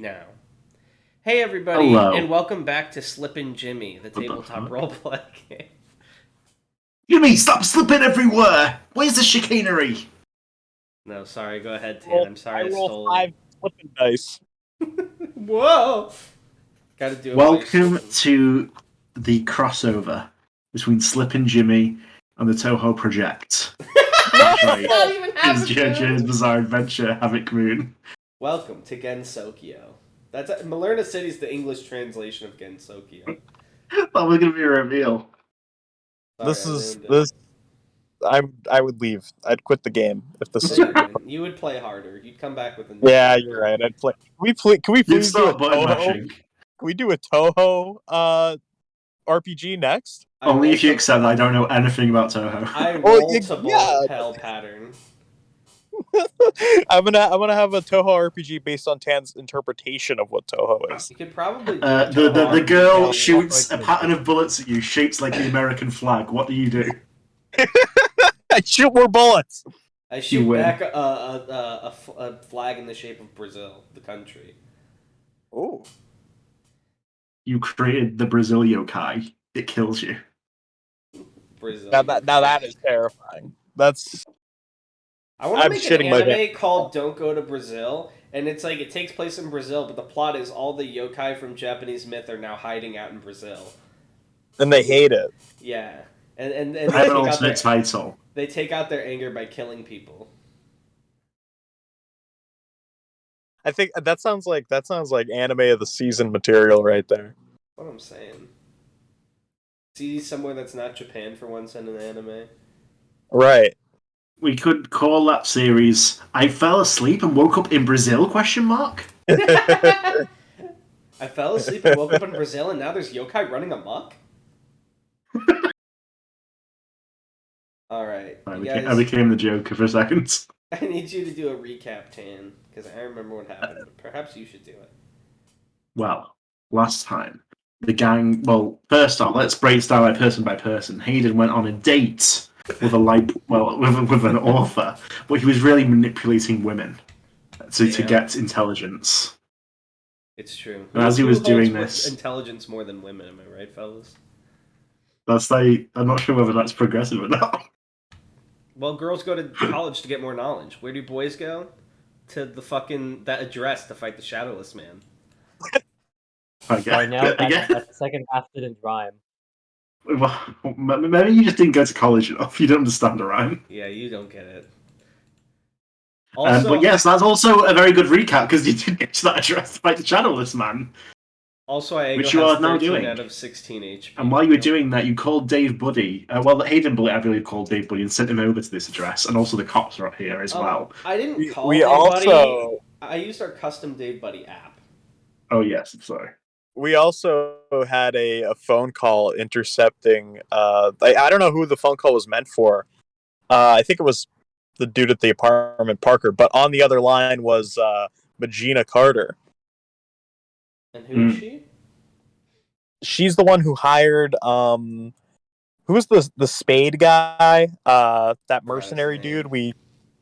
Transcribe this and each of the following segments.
Now. Hey everybody, Hello. and welcome back to Slippin' Jimmy, the tabletop roleplay game. Jimmy, stop slipping everywhere! Where's the chicanery? No, sorry, go ahead, Tan. I'm sorry I roll stole 5 flipping dice. Whoa! Gotta do it Welcome to the crossover between Slippin' Jimmy and the Toho Project. That's right. It's JoJo's Bizarre Adventure Havoc Moon. Welcome to Gensokyo. That's Malerna City's the English translation of Gensokyo. That was going to be a reveal. Sorry, I would leave. I'd quit the game if this. You would play harder. You'd come back with a new Yeah, you're right. I'd play. Can we please do a Toho? Can we do a Toho RPG next? Only if you accept that I don't know anything about Toho. I roll to bullet hell pattern. I'm gonna have a Toho RPG based on Tan's interpretation of what Toho is. You could probably do the girl shoots a pattern of bullets at you, shaped like the American flag. What do you do? I shoot more bullets. I shoot back a flag in the shape of Brazil, the country. Oh. You created the Brazil yokai. It kills you. Brazil. Now that is terrifying. I want to make an anime called Don't Go to Brazil, and it's like it takes place in Brazil, but the plot is all the yokai from Japanese myth are now hiding out in Brazil. And they hate it. Yeah. And I have an alternate title. They take out their anger by killing people. I think that sounds like anime of the season material right there. That's what I'm saying. See somewhere that's not Japan for once in an anime. Right. We could call that series "I Fell Asleep and Woke Up in Brazil?" ? I fell asleep and woke up in Brazil, and now there's yokai running amok. All right, I became the Joker for a second. I need you to do a recap, Tan, because I remember what happened. But perhaps you should do it. Well, last time the gang. Well, first off, let's break it down by person. Hayden went on a date with with an author, but he was really manipulating women to get intelligence. It's true. And as he was doing this, intelligence more than women. Am I right, fellas? I'm not sure whether that's progressive or not. Well, girls go to college to get more knowledge. Where do boys go? To that address to fight the Shadowless Man. Right now, that second half didn't rhyme. Well, maybe you just didn't go to college enough. You don't understand the rhyme. Yeah, you don't get it. Also, but yes, that's also a very good recap because you did get to that address to fight the Shadowless Man. Also, which you are now doing. Out of 16 HP. And while you were doing that, you called Dave Buddy. Hayden Bullet, I believe, called Dave Buddy and sent him over to this address. And also the cops are up here as well. I didn't call Dave Buddy. I used our custom Dave Buddy app. Oh, yes. I'm sorry. We also had a phone call intercepting. I don't know who the phone call was meant for. I think it was the dude at the apartment, Parker. But on the other line was Magina Carter. And who is she? She's the one who hired who was the Spade guy? That mercenary dude we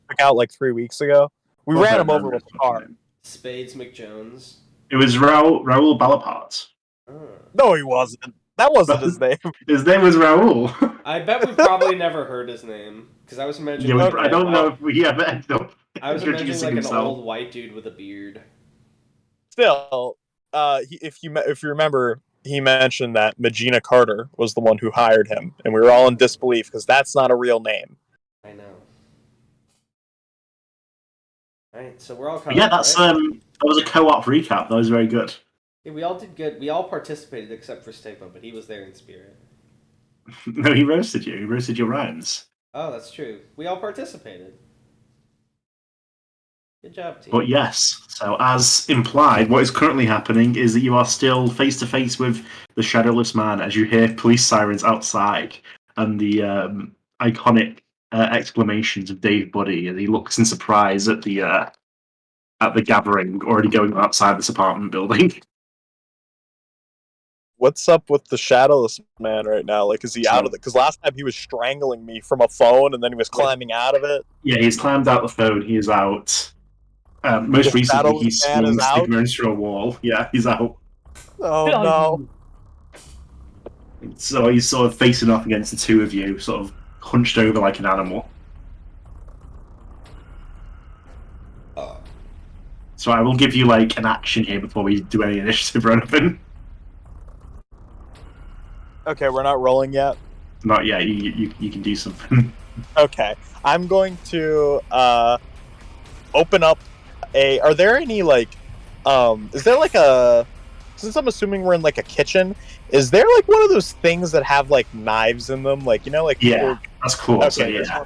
took out like 3 weeks ago. We ran him over with a car. Spades McJones. It was Raul Balapart. Oh. No, he wasn't. That wasn't his name. His name was Raul. I bet we probably never heard his name because I was imagining. Yeah, I don't know if we ever ended up. I was imagining like an old white dude with a beard. Still, if you remember, he mentioned that Magina Carter was the one who hired him, and we were all in disbelief because that's not a real name. I know. All right, so we're all. Yeah, that's that was a co-op recap. That was very good. Yeah, we all did good. We all participated except for Stigma, but he was there in spirit. No, he roasted you. He roasted your rhymes. Oh, that's true. We all participated. Good job, team. But yes, so as implied, what is currently happening is that you are still face to face with the Shadowless Man as you hear police sirens outside and the iconic exclamations of Dave Buddy as he looks in surprise at the gathering already going on outside this apartment building. What's up with the Shadowless Man right now? Like, is he out of it? Because last time he was strangling me from a phone and then he was climbing out of it. Yeah, he's climbed out the phone. He is out. Most The recently, he Shadowless Man swung is out? Stigma into a wall. Yeah, he's out. Oh no. So he's sort of facing off against the two of you, sort of hunched over like an animal. So I will give you like an action here before we do any initiative or anything. Okay, we're not rolling yet. Not yet. You can do something. Okay, I'm going to open up a. Are there any like? Is there like a? Since I'm assuming we're in like a kitchen, is there like one of those things that have like knives in them? Like like yeah, that's cool. Okay, so yeah.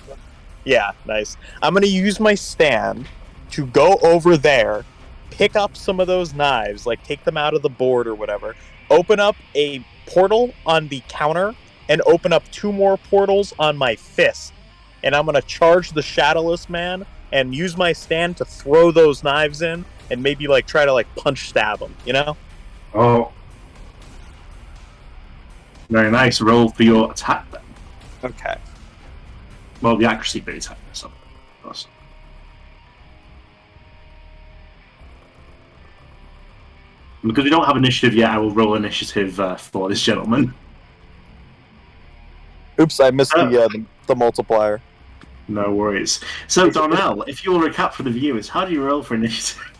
Yeah, nice. I'm gonna use my stand to go over there, pick up some of those knives, like take them out of the board or whatever, open up a portal on the counter, and open up 2 more portals on my fist. And I'm gonna charge the Shadowless Man and use my stand to throw those knives in and maybe like try to like punch stab him, you know? Oh. Very nice. Roll for your attack then. Okay. Well, the accuracy for your attack. So, awesome. Because we don't have initiative yet, I will roll initiative for this gentleman. Oops, I missed the multiplier. No worries. So, Darnell, if you'll recap for the viewers, how do you roll for initiative?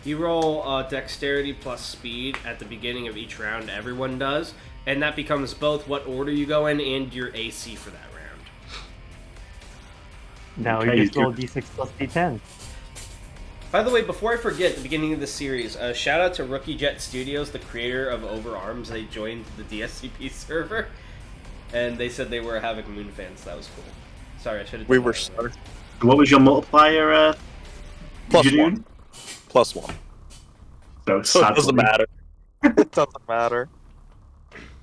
You roll dexterity plus speed at the beginning of each round. Everyone does, and that becomes both what order you go in and your AC for that round. Now we just roll d6 plus d10. By the way, before I forget, at the beginning of the series, shout out to Rookie Jet Studios, the creator of Overarms. They joined the DSCP server, and they said they were Havoc Moon fans. That was cool. Sorry, I should have. We were sorry. What was your multiplier? +1. +1. So it doesn't matter. It doesn't matter.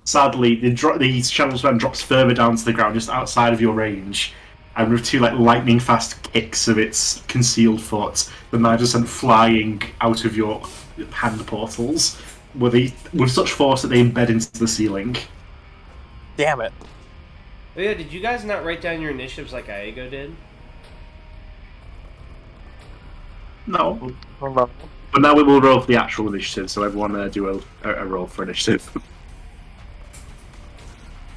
Sadly, the Shadowless Man drops further down to the ground, just outside of your range, and with 2 like lightning fast kicks of its concealed foot, the knives are sent flying out of your hand portals, with such force that they embed into the ceiling. Damn it. Oh yeah, did you guys not write down your initiatives like Aego did? No. But now we will roll for the actual initiative, so everyone do a roll for initiative.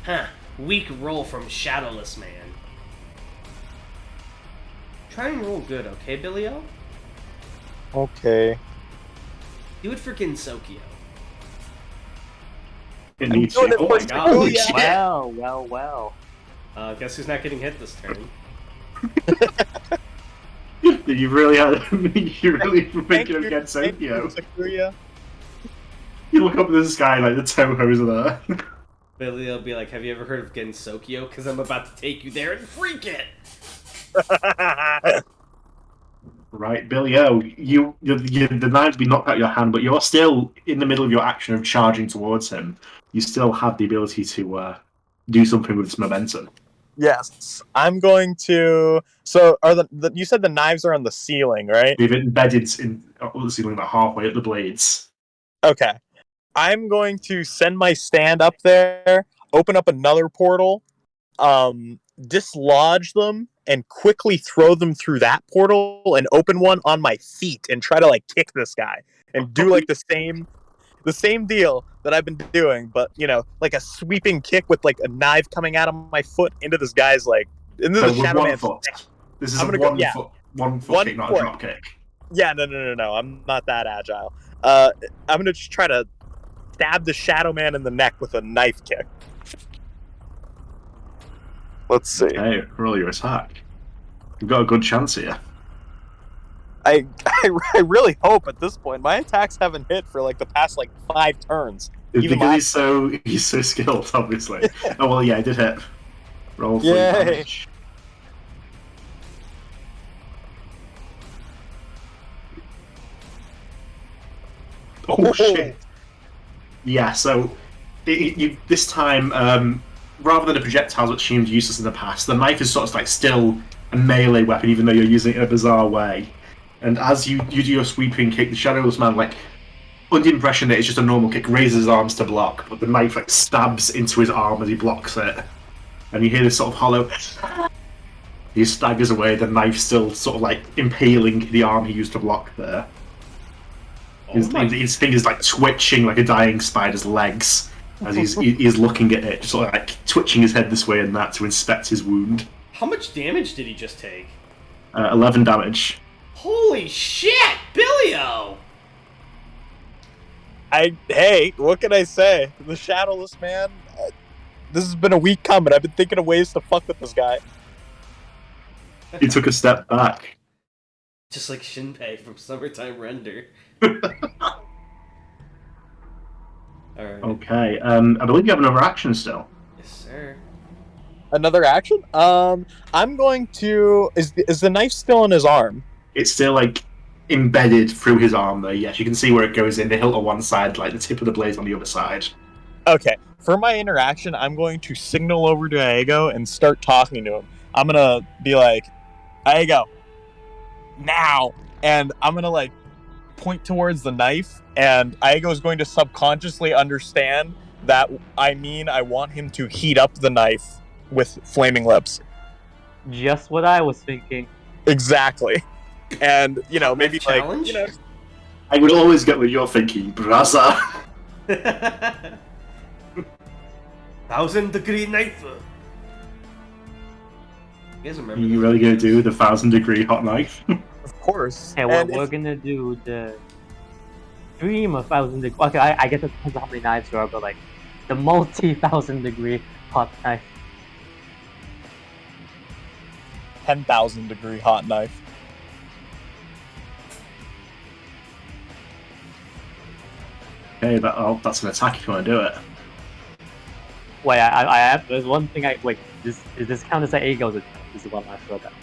Huh. Weak roll from Shadowless Man. Try and roll good, okay, Billy O? Okay. Do it for Ginsokio. It needs doing to. it Oh for my god! Holy shit. Well. Guess who's not getting hit this turn? You really had. You really making him get Sokio. You look up at the sky like the Tohos are there. Billy will be like, have you ever heard of Gensokyo? Because I'm about to take you there and freak it! Right, Billy O, the knife's been knocked out of your hand, but you're still in the middle of your action of charging towards him. You still have the ability to do something with this momentum. Yes, I'm going to. So, are you said the knives are on the ceiling, right? They've embedded in the ceiling about halfway at the blades. Okay, I'm going to send my stand up there, open up another portal, dislodge them, and quickly throw them through that portal, and open one on my feet, and try to like kick this guy, and do like the same deal that I've been doing, but like a sweeping kick with like a knife coming out of my foot into this guy's like into the Shadow Man's neck. This is one foot kick, not a drop kick. Yeah, no. I'm not that agile. I'm gonna just try to stab the Shadow Man in the neck with a knife kick. Let's see. Okay, roll your attack. You've got a good chance here. I really hope at this point. My attacks haven't hit for like the past like 5 turns. Because he's so skilled, obviously. Oh well, yeah, I did hit. Roll 3 damage. Oh shit! Yeah, so this time, rather than a projectile which seemed useless in the past, the knife is sort of like still a melee weapon, even though you're using it in a bizarre way. And as you do your sweeping kick, the Shadowless Man, like, under the impression that it's just a normal kick, raises his arms to block, but the knife like stabs into his arm as he blocks it, and you hear this sort of hollow He staggers away, the knife still sort of like impaling the arm he used to block there. His fingers like twitching like a dying spider's legs as he's looking at it, just sort of like twitching his head this way and that to inspect his wound. How much damage did he just take? 11 damage. Holy shit, Billio! Hey, what can I say? The Shadowless Man. This has been a week coming. I've been thinking of ways to fuck with this guy. He took a step back. Just like Shinpei from Summertime Render. Alright. Okay, I believe you have another action still. Yes, sir. Another action? I'm going to... Is the knife still in his arm? It's still like embedded through his arm there, yes. You can see where it goes in, the hilt on one side, like the tip of the blade on the other side. Okay. For my interaction, I'm going to signal over to Aego and start talking to him. I'm gonna be like, Aego, now! And I'm gonna like point towards the knife, and Aego is going to subconsciously understand that I want him to heat up the knife with flaming lips. Just what I was thinking. Exactly. And, maybe challenge? like, I would always get what you're thinking, brother. 1000-degree knife. You guys remember? You really gonna do the 1000-degree hot knife? Of course. Okay, well, we're gonna do the Dream of 1000-degree. Okay, I guess it depends on how many knives there are, but like the multi-1000-degree hot knife. 10,000-degree hot knife. Okay, that's an attack if you want to do it. Wait, I have. There's one thing wait. Does this count as an Aego's attack? This is what I forgot.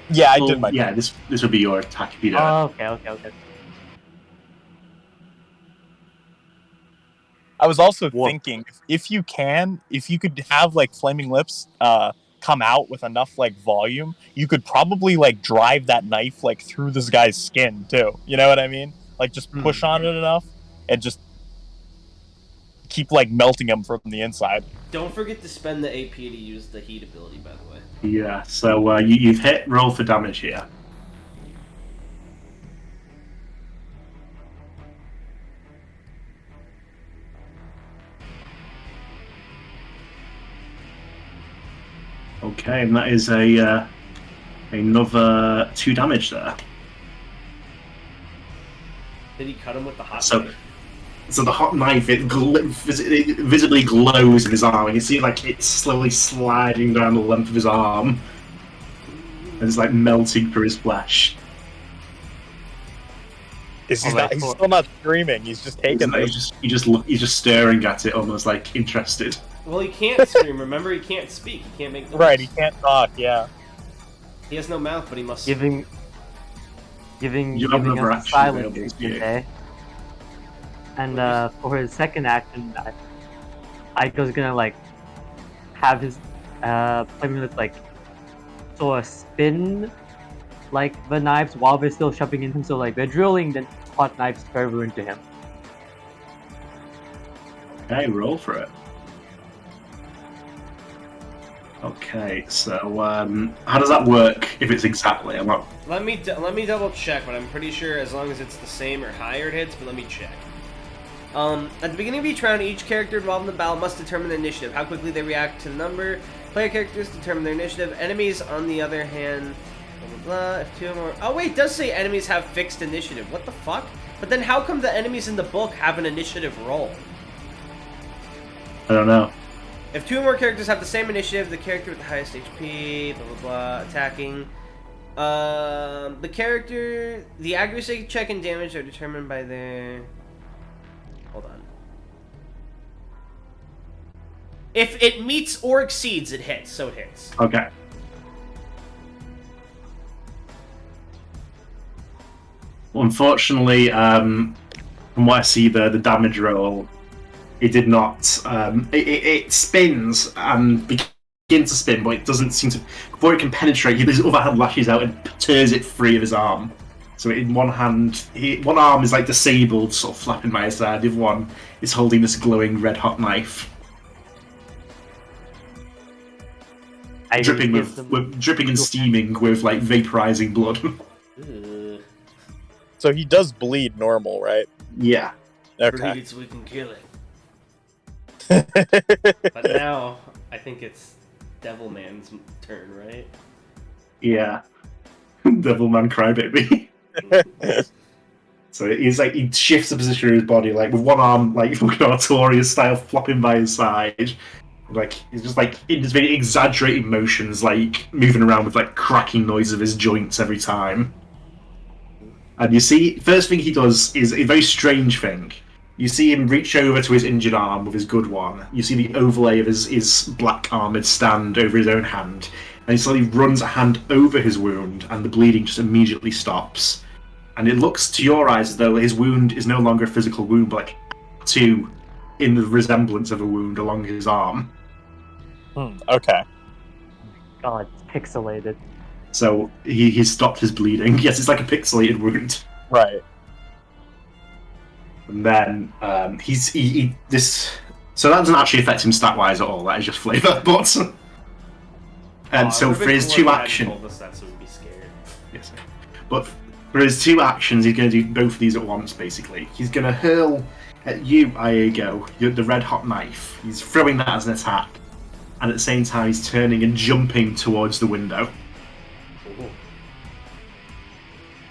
Yeah, I did my. Yeah, this would be your attack if you do it. Oh, okay. I was also thinking, if you could have like flaming lips come out with enough like volume, you could probably like drive that knife like through this guy's skin too. You know what I mean? Like just push on it enough and just keep like melting him from the inside. Don't forget to spend the AP to use the heat ability, by the way. Yeah, so you've hit roll for damage here. Okay, and that is another 2 damage there. Did he cut him with the hot knife? So the hot knife, it visibly glows in his arm. You can see like it's slowly sliding down the length of his arm. And it's like melting through his flesh. He's still not screaming, he's just taking it. He's just staring at it, almost like interested. Well, he can't scream. Remember, he can't speak. He can't make noise. Right, he can't talk. Yeah. He has no mouth, but he must. Giving You have another us action silence, available you to can you. say. And for his second action, Aiko's gonna like have his flaming lips like sort of spin like the knives while they're still shoving in him, so like they're drilling the hot knives further into him. Okay, roll for it. Okay, so how does that work if it's exactly? I'm not... Let me double check, but I'm pretty sure as long as it's the same or higher it hits, but let me check. At the beginning of each round, each character involved in the battle must determine their initiative, how quickly they react to the number. Player characters determine their initiative. Enemies, on the other hand, blah, blah, blah, if 2 or more... Oh wait, it does say enemies have fixed initiative. What the fuck? But then how come the enemies in the book have an initiative roll? I don't know. If 2 or more characters have the same initiative, the character with the highest HP, blah blah blah, attacking. The accuracy check and damage are determined by their... Hold on. If it meets or exceeds, it hits, so it hits. Okay. Unfortunately, from what I see, the damage roll, it did not. It spins and begins to spin, but it doesn't seem to. Before it can penetrate, his other hand lashes out and tears it free of his arm. So in one hand, one arm is like disabled, sort of flapping by his side. The other one is holding this glowing red hot knife. I dripping gives with, them dripping and steaming with like vaporizing blood. Ugh. So he does bleed normal, right? Yeah. Okay. Bleed so we can kill it. But now, I think it's Devilman's turn, right? Yeah. Devilman Crybaby. So he's like, he shifts the position of his body, like with one arm, like fucking Artorias style, flopping by his side. Like he's just like in just very exaggerated motions, like moving around with like cracking noise of his joints every time. And you see, first thing he does is a very strange thing. You see him reach over to his injured arm with his good one. You see the overlay of his black armored stand over his own hand, and he slowly runs a hand over his wound, and the bleeding just immediately stops. And it looks to your eyes as though his wound is no longer a physical wound, but like tattoo in the resemblance of a wound along his arm. Okay. God, it's pixelated. So he stopped his bleeding. Yes, it's like a pixelated wound. Right. And then this. So that doesn't actually affect him stat wise at all. That is just flavor. But so for his two actions, told us that, so we'd be scared. yes. But for his two actions, he's going to do both of these at once. Basically, he's going to hurl at you, Iago, the red hot knife. He's throwing that as an attack, and at the same time, he's turning and jumping towards the window. Ooh.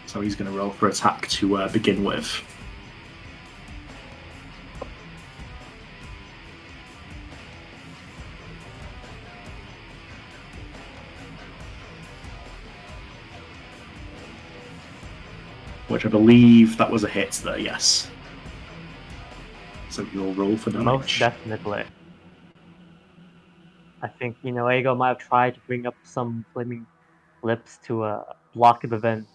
So he's going to roll for attack to begin with. Which I believe that was a hit there, yes. So you'll roll for damage. Most definitely. I think, Ego might have tried to bring up some flaming lips to block it, but then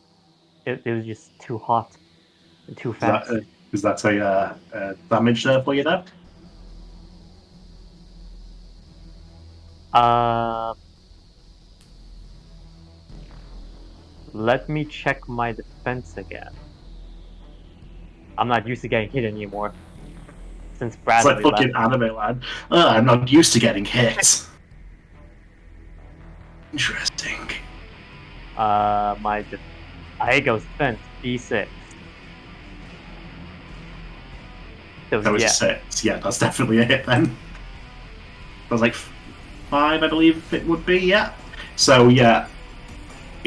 it was just too hot and too fast. Is that a damage there for you there? Let me check my defense again. I'm not used to getting hit anymore. Since It's Bradley like fucking left. anime, lad. I'm not used to getting hit. Interesting. Iego's defense, D6. So, That was yeah. a 6. Yeah, that's definitely a hit then. That was like 5, I believe it would be, yeah. So, yeah.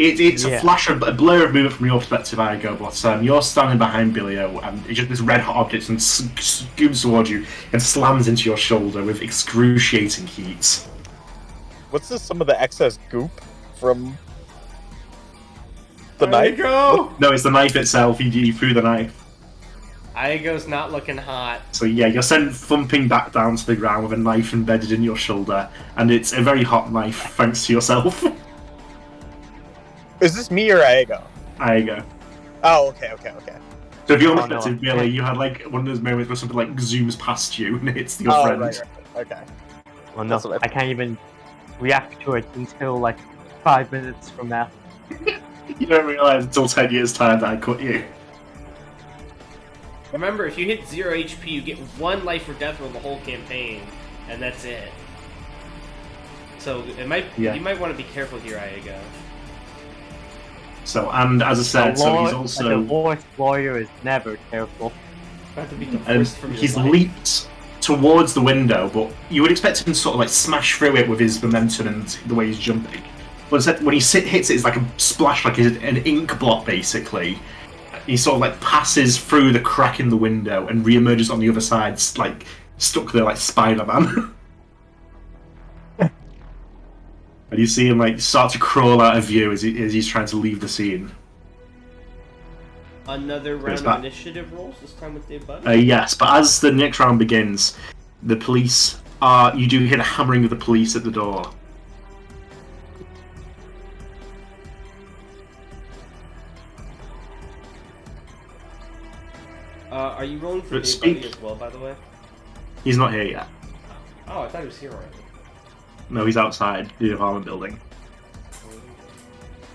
It's a flash, a blur of movement from your perspective, Iago, but you're standing behind Billio, and it's just this red hot object and scoops towards you and slams into your shoulder with excruciating heat. What's this? Some of the excess goop from the knife? Iago! No, it's the knife itself. You threw the knife. Iago's not looking hot. So yeah, you're sent thumping back down to the ground with a knife embedded in your shoulder, and it's a very hot knife, thanks to yourself. Is this me or Iago? Iago. Oh, okay. So if you're Oh, perspective, no. Billy, you had like one of those moments where something like zooms past you and hits your friend. Right. Okay. Well, no, That's what I can't even react to it until like 5 minutes from now. You don't realise until 10 years' time that I cut you. Remember, if you hit 0 HP, you get 1 life or death roll the whole campaign, and that's it. So you might want to be careful here, Iago. So, and as I said, so he's A also... divorced lawyer is never careful. About to be And divorced from your he's life. leaped towards the window, but you would expect him to sort of like smash through it with his momentum and the way he's jumping. But instead, when he hits it, it's like a splash, like an ink blot, basically. He sort of like passes through the crack in the window and re-emerges on the other side, like stuck there like Spider-Man. And you see him like start to crawl out of view as he's trying to leave the scene. Another round of initiative rolls, this time with Dave Buddy? Yes, but as the next round begins, the police are... You do hear a hammering of the police at the door. Are you rolling for But Dave speak. Buddy as well, by the way? He's not here yet. Oh, I thought he was here already. No, he's outside the apartment building.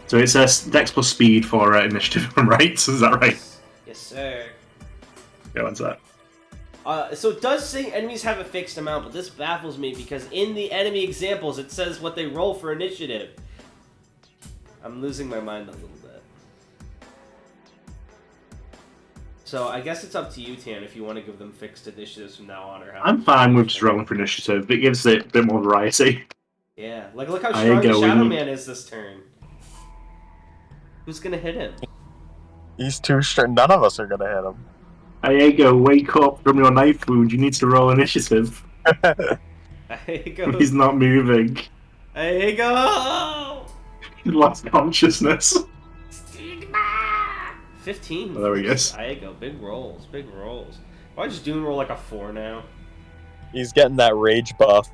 So it's a Dex plus speed for initiative, right? Is that right? Yes, sir. Yeah, what's that? So it does say enemies have a fixed amount, but this baffles me because in the enemy examples it says what they roll for initiative. I'm losing my mind a little bit. So I guess it's up to you, Tan, if you want to give them fixed initiatives from now on or how. I'm fine with just rolling for initiative. It gives it a bit more variety. Yeah, like look how strong the Shadow Man is this turn. Who's gonna hit him? He's too strong. None of us are gonna hit him. Aego, wake up from your knife wound. You need to roll initiative. Aego. He's not moving. Aego! He lost consciousness. Stigma! 15. Oh, there he is. Aego, big rolls, big rolls. Why just Dune roll like a 4 now? He's getting that rage buff.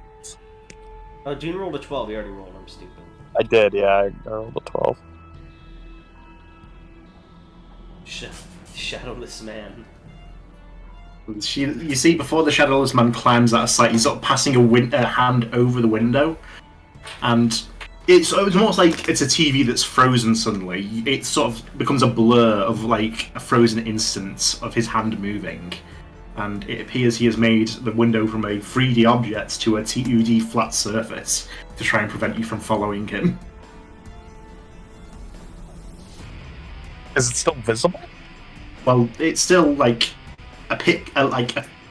Oh, Dune rolled a 12. He already rolled. I'm stupid. I did, yeah. I rolled a 12. Shadowless man. You see, before the Shadowless Man climbs out of sight, he's sort of passing a hand over the window, and it's almost like it's a TV that's frozen suddenly. It sort of becomes a blur of like a frozen instance of his hand moving, and it appears he has made the window from a 3D object to a 2D flat surface to try and prevent you from following him. Is it still visible? Well, it's still like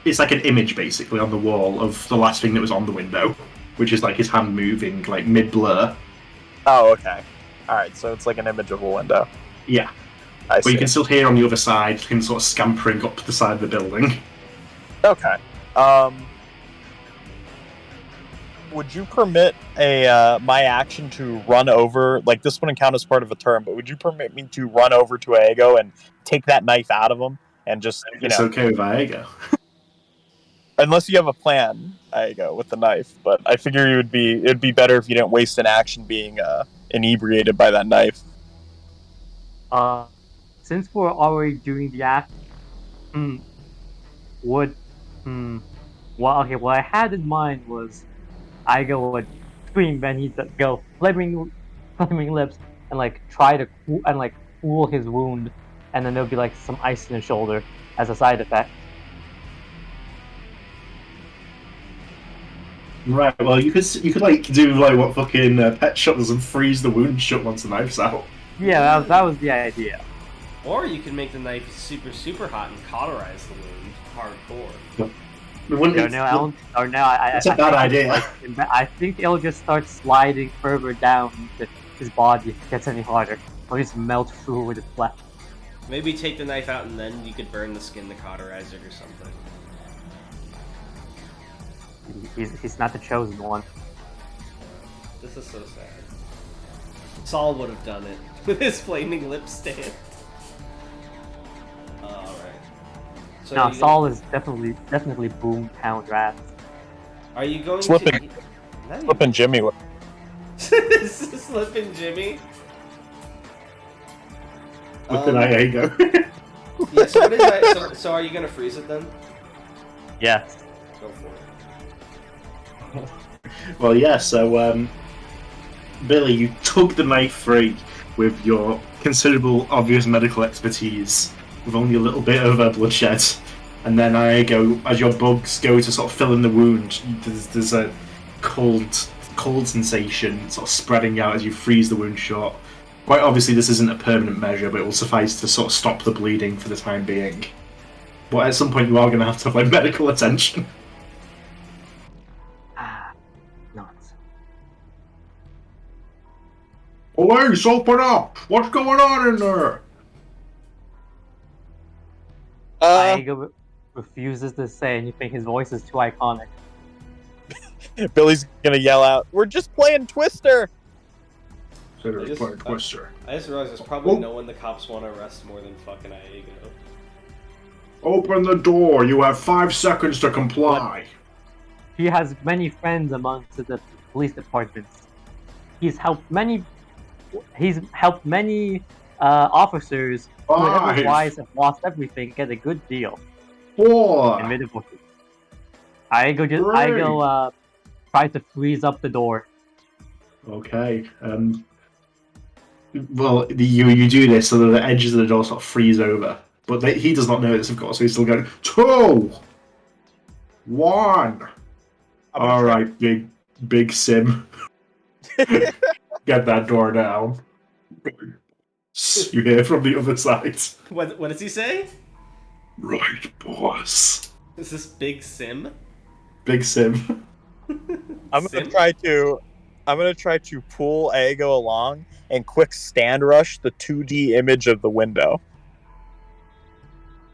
it's like an image basically on the wall of the last thing that was on the window, which is like his hand moving like mid blur. Oh, okay. Alright, so it's like an image of a window. Yeah. I see. But you can still hear on the other side him sort of scampering up the side of the building. Okay. Would you permit my action to run over, like this wouldn't count as part of a turn, but would you permit me to run over to Aego and take that knife out of him and just, It's okay with Aego. Unless you have a plan, Aego, with the knife, but I figure it'd be better if you didn't waste an action being inebriated by that knife. Since we're already doing the act, what I had in mind was Aigo would scream and he'd go flaming lips and like try to cool his wound, and then there'll be like some ice in his shoulder as a side effect. Right, well you could like do like what fucking Pet Shop does and freeze the wound shut once the knife's out. Yeah, that was the idea. Or you can make the knife super, super hot and cauterize the wound hardcore. It's a bad idea. I think it'll just start sliding further down his body if it gets any harder. It'll just melt through with its flesh. Maybe take the knife out and then you could burn the skin to cauterize it or something. He's not the chosen one. This is so sad. Saul would have done it with his flaming lip stand. Alright. So no, Saul is definitely boom pound rats. Are you going Slipping Jimmy. Slipping Jimmy? With the Aego. Yeah, so what is that? So are you gonna freeze it then? Yes. Go for it. Well, yeah, so, Billy, you tug the knife free with your considerable, obvious medical expertise, with only a little bit of bloodshed, and then as your bugs go to sort of fill in the wound, there's a cold sensation sort of spreading out as you freeze the wound shut. Quite obviously this isn't a permanent measure, but it will suffice to sort of stop the bleeding for the time being. But at some point you are going to have to have medical attention. Police, open up! What's going on in there? Aigo refuses to say anything. His voice is too iconic. Billy's gonna yell out, "We're just playing Twister!" Playing Twister. I just realized there's probably no one the cops want to arrest more than fucking Aego. Open the door. You have 5 seconds to comply. He has many friends amongst the police departments. He's helped many officers who otherwise have lost everything get a good deal. 4. Aigo tried to freeze up the door. Okay. Well, you do this so that the edges of the door sort of freeze over, but he does not know this, of course. So he's still going 2, One. I'm gonna All try- right, big Sim. Get that door down. You hear from the other side. What does he say? Right, boss. Is this Big Sim? Big Sim. I'm Sim? gonna try to pull Aego along and quick stand rush the 2D image of the window.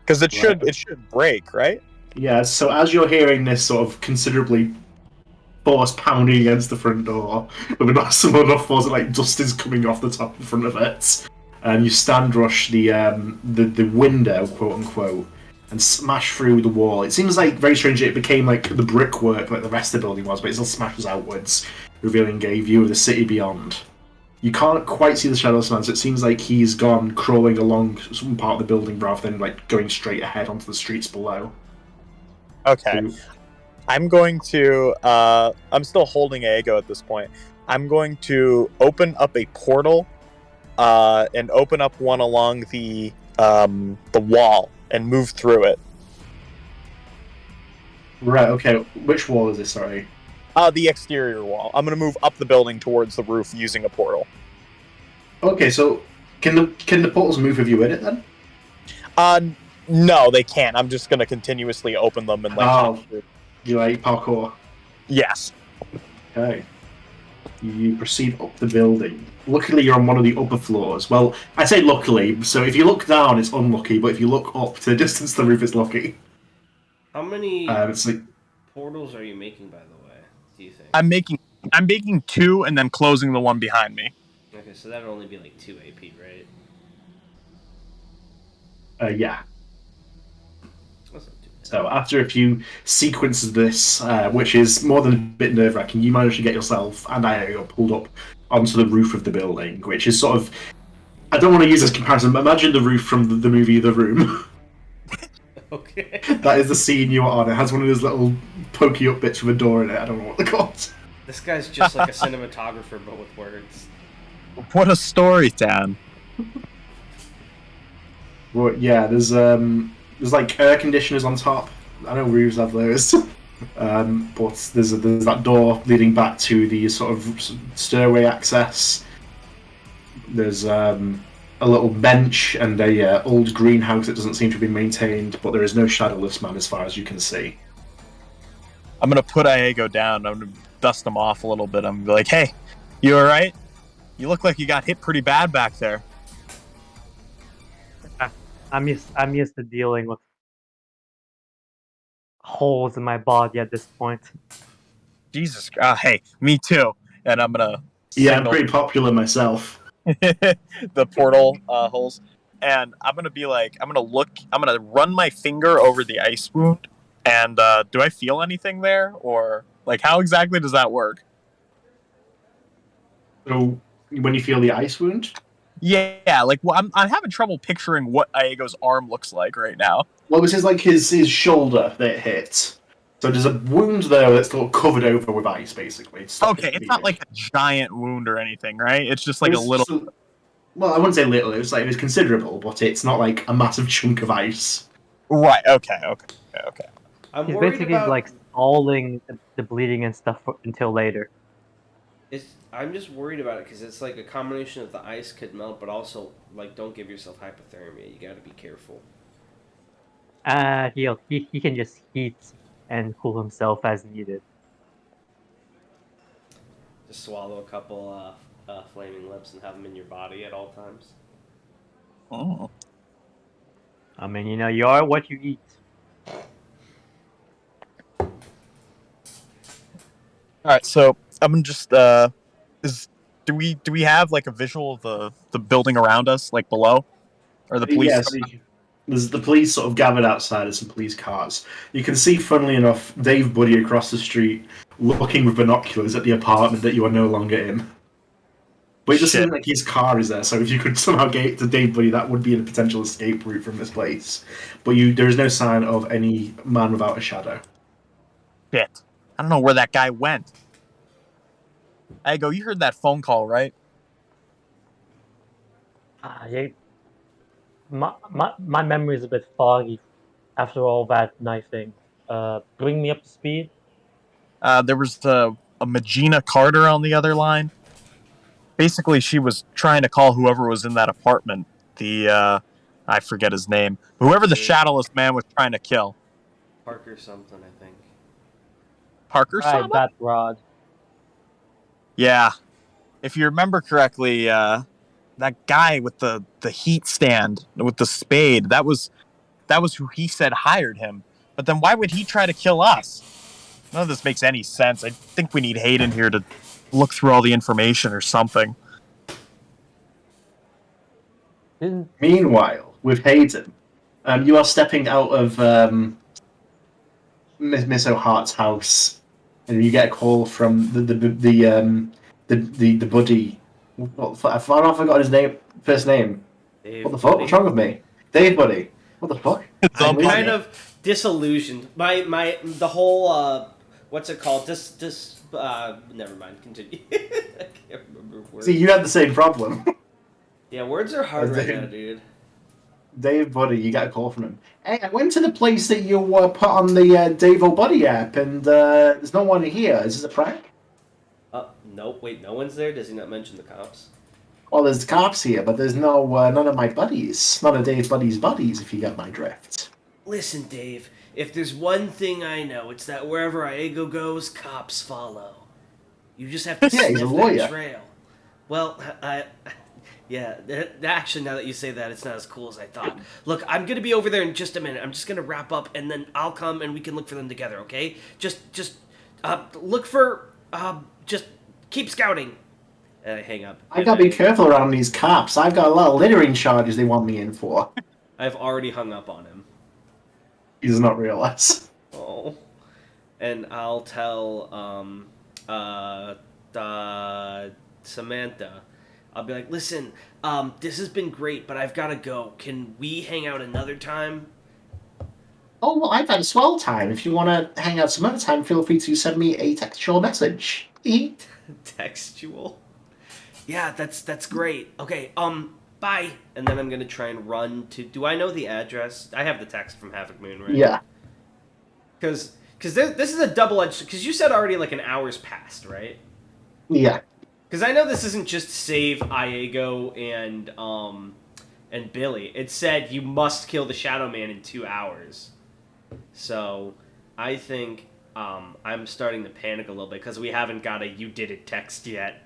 Because it should break, right? Yeah, so as you're hearing this sort of considerably force pounding against the front door, but not some enough force, like dust is coming off the top in front of it, and you stand rush the window, quote unquote, and smash through the wall. It seems like very strange it became like the brickwork like the rest of the building was, but it still smashes outwards, revealing a view of the city beyond. You can't quite see the Shadowless Man, so it seems like he's gone crawling along some part of the building rather than like going straight ahead onto the streets below. Okay. So, I'm going to. I'm still holding Aego at this point. I'm going to open up a portal, and open up one along the wall and move through it. right, okay. Which wall is this, sorry? The exterior wall. I'm gonna move up the building towards the roof using a portal. Okay, so can the portals move with you in it then? No, they can't. I'm just gonna continuously open them and like. Oh, you like parkour? Yes. Okay. You proceed up the building. Luckily, you're on one of the upper floors. Well, I say luckily, so if you look down, it's unlucky, but if you look up to the distance of the roof, it's lucky. How many It's like, portals are you making, by the way? Do you think? I'm making 2 and then closing the one behind me. Okay, so that'd only be like 2 AP, right? yeah. That's not too bad. So after a few sequences of this, which is more than a bit nerve-wracking, you manage to get yourself and I got pulled up onto the roof of the building, which is sort of... I don't want to use this comparison, but imagine the roof from the movie The Room. Okay. That is the scene you are on. It has one of those little pokey up bits with a door in it. I don't know what they're called. This guy's just like a cinematographer, but with words. What a story, Dan. But yeah, there's like air conditioners on top. I know roofs have those. But there's that door leading back to the sort of stairway access. There's a little bench and a old greenhouse that doesn't seem to be maintained, but there is no Shadowless Man as far as you can see. I'm gonna put Aego down. I'm gonna dust him off a little bit. I'm gonna be like, "Hey, you all right? You look like you got hit pretty bad back there." I'm used to dealing with holes in my body at this point. Jesus. Hey, me too. And I'm gonna Yeah, I'm signal pretty popular myself. the portal holes, and I'm gonna run my finger over the ice wound, and do I feel anything there, or like how exactly does that work? So when you feel the ice wound, Yeah, like well, I'm having trouble picturing what Aego's arm looks like right now. well, this is like his shoulder that it hit. So there's a wound there that's sort of covered over with ice, basically. to stop Okay, it it's not bleeding. like a giant wound or anything, right? It's just like It a was little. just well, I wouldn't say little. It was considerable, but it's not like a massive chunk of ice. Right. Okay. I'm He's worried basically about... like stalling the bleeding and stuff until later. I'm just worried about it because it's like a combination of the ice could melt, but also like don't give yourself hypothermia. You got to be careful. He can just heat and cool himself as needed. Just swallow a couple flaming lips and have them in your body at all times. Oh. I mean, you are what you eat. All right. So I'm just do we have like a visual of the building around us, like below, or the police? Yes, there's the police sort of gathered outside of some police cars. You can see, funnily enough, Dave Buddy across the street looking with binoculars at the apartment that you are no longer in. But it just Shit. seems like his car is there, so if you could somehow get to Dave Buddy, that would be a potential escape route from this place. But there is no sign of any man without a shadow. Shit. I don't know where that guy went. Aego, you heard that phone call, right? Yeah, my memory is a bit foggy after all that knifing. bring me up to speed. There was a Magina Carter on the other line. Basically, she was trying to call whoever was in that apartment. I forget his name. Whoever the shadowless man was trying to kill. Parker something, I think. Parker Right, Sama? that rod. Yeah. If you remember correctly, that guy with the heat stand with the spade, that was who he said hired him. But then why would he try to kill us? None of this makes any sense. I think we need Hayden here to look through all the information or something. Didn't Meanwhile, with Hayden, you are stepping out of Miss O'Hart's house, and you get a call from the buddy. I forgot his name, first name. Dave, What the fuck? buddy. What's wrong with me? Dave, buddy. What the fuck? I'm Buddy. kind of disillusioned. The whole what's it called? Never mind. Continue. I can't remember words. See, you had the same problem. Yeah, words are hard right now, dude. Dave, buddy, you got a call from him. Hey, I went to the place that you put on the Dave Buddy app, and there's no one here. Is this a prank? Nope. Wait, no one's there. Does he not mention the cops? Well, there's cops here, but there's no none of my buddies. None of Dave Buddy's buddies, if you got my drift. Listen, Dave. If there's one thing I know, it's that wherever Iego goes, cops follow. You just have to Yeah, he's sniff a lawyer. that trail. Well, yeah. Actually, now that you say that, it's not as cool as I thought. Look, I'm gonna be over there in just a minute. I'm just gonna wrap up, and then I'll come and we can look for them together. Okay? Just look for. Just keep scouting. And I hang up. I gotta be careful around these cops. I've got a lot of littering charges they want me in for. I've already hung up on him. He does not realize. Oh. And I'll tell Samantha. I'll be like, listen, this has been great, but I've gotta go. Can we hang out another time? Oh, well, I've had a swell time. If you want to hang out some other time, feel free to send me a textual message. Textual? Yeah, that's great. Okay, bye. And then I'm gonna try and run to... Do I know the address? I have the text from Havoc Moon, right? Yeah. Because this is a double-edged... Because you said already like an hour's passed, right? Yeah. Because I know this isn't just save Iego and Billy. It said you must kill the Shadow Man in 2 hours. So I think I'm starting to panic a little bit because we haven't got a "you did it" text yet.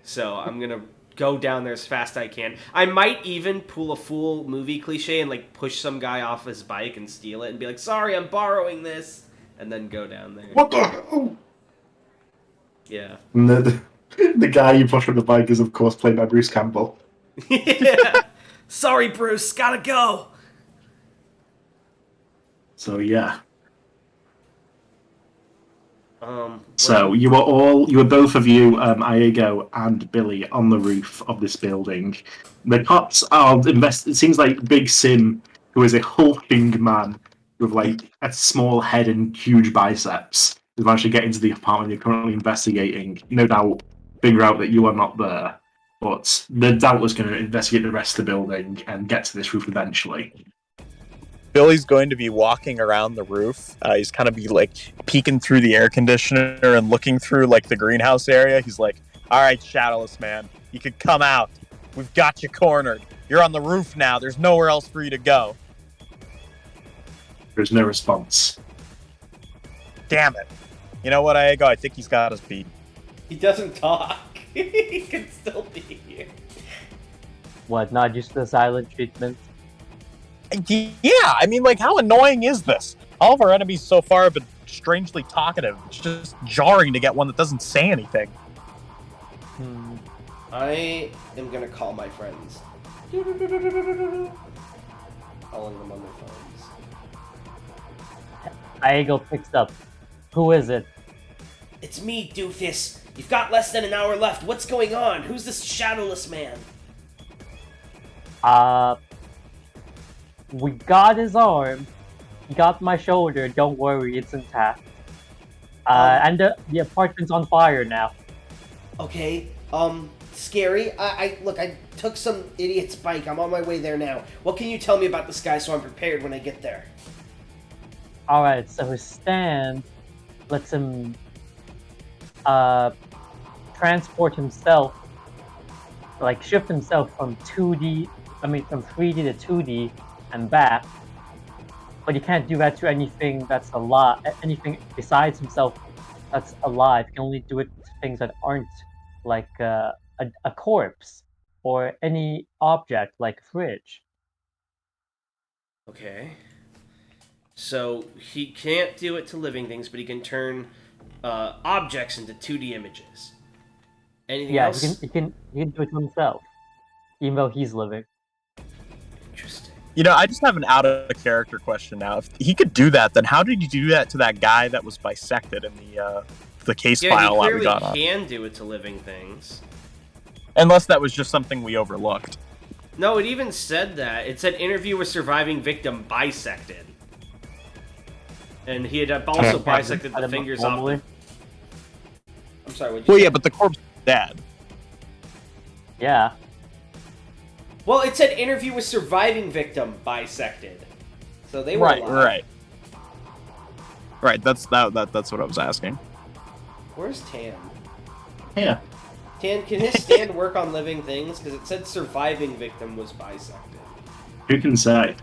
So I'm gonna go down there as fast as I can. I might even pull a full movie cliche and like push some guy off his bike and steal it and be like, "Sorry, I'm borrowing this," and then go down there. What the hell? Yeah. And the guy you push on the bike is, of course, played by Bruce Campbell. Yeah. Sorry, Bruce. Gotta go. So, yeah. So you were both of you, Iego and Billy, on the roof of this building. The cops are it seems like Big Sim, who is a hulking man with like a small head and huge biceps, has managed to get into the apartment you're currently investigating. No doubt, figure out that you are not there, but they're doubtless going to investigate the rest of the building and get to this roof eventually. Billy's going to be walking around the roof. He's kind of be like peeking through the air conditioner and looking through like the greenhouse area. He's like, "All right, Shadowless Man, you could come out. We've got you cornered. You're on the roof now. There's nowhere else for you to go." There's no response. Damn it. You know what, Iego? I think he's got us beat. he doesn't talk. He can still be here. What, not just the silent treatment? Yeah, I mean, like, how annoying is this? All of our enemies so far have been strangely talkative. It's just jarring to get one that doesn't say anything. I am gonna call my friends. Calling them on their phones. Iego picks up. Who is it? It's me, doofus. You've got less than an hour left. What's going on? Who's this shadowless man? We got his arm. He got my shoulder. Don't worry, it's intact. And the apartment's on fire now. Okay, scary. Look, I took some idiot's bike. I'm on my way there now. What can you tell me about this guy so I'm prepared when I get there? Alright, so his stand lets him transport himself, like shift himself from 3D to 2D and back. But you can't do that to anything that's alive, anything besides himself that's alive. You can only do it to things that aren't like a corpse or any object like a fridge. Okay. So he can't do it to living things, but he can turn objects into 2D images. Anything else? He can do it to himself, even though he's living. Interesting. I just have an out-of-character question now. If he could do that, then how did you do that to that guy that was bisected in the case file that we got on? He clearly can do it to living things. Unless that was just something we overlooked. No, it even said that. It said interview with surviving victim bisected. And he had also bisected the fingers off the... I'm sorry, what'd you say? Yeah, but the corpse is dead. Yeah. Well, it said interview with surviving victim bisected. So they were alive. Right, that's what I was asking. Where's Tan? Yeah. Tan, can his stand work on living things? Because it said surviving victim was bisected. Who can say?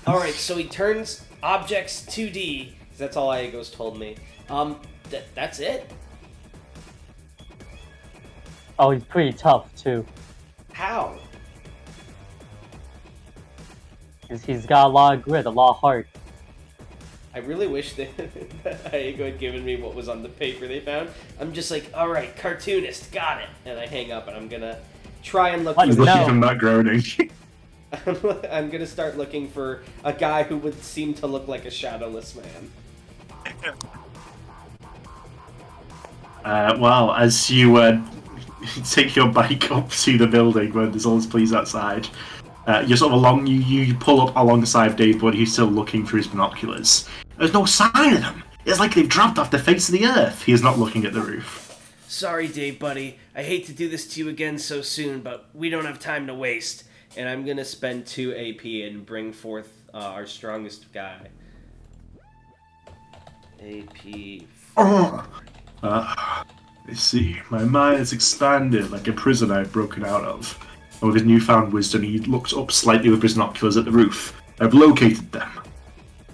Alright, so he turns objects 2D. 'Cause that's all Iago's told me. That's it? Oh, he's pretty tough, too. How? He's got a lot of grit, a lot of heart. I really wish that Iago had given me what was on the paper they found. I'm just like, alright, cartoonist, got it. And I hang up and I'm gonna try and look... He's looking from that groaning. I'm gonna start looking for a guy who would seem to look like a shadowless man. Well, as you take your bike up to the building where there's all this police outside, you're sort of you pull up alongside Dave, but he's still looking through his binoculars. There's no sign of them. It's like they've dropped off the face of the earth. He is not looking at the roof. Sorry, Dave, buddy. I hate to do this to you again so soon, but we don't have time to waste. And I'm gonna spend 2 AP and bring forth our strongest guy. AP. I see. My mind has expanded like a prison I've broken out of. And with his newfound wisdom, he looks up slightly with his binoculars at the roof. I've located them.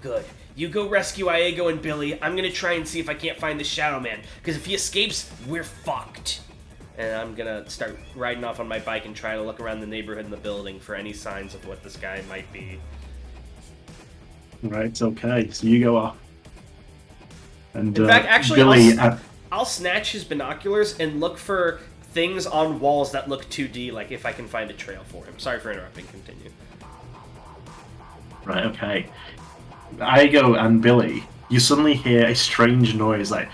Good. You go rescue Iago and Billy. I'm gonna try and see if I can't find the Shadow Man. Because if he escapes, we're fucked. And I'm gonna start riding off on my bike and try to look around the neighborhood and the building for any signs of what this guy might be. Right, okay. So you go off. And, in fact, actually, Billy, I'll snatch his binoculars and look for things on walls that look 2D, like if I can find a trail for him. Sorry for interrupting. Continue. Right, okay. Iago and Billy, you suddenly hear a strange noise, like...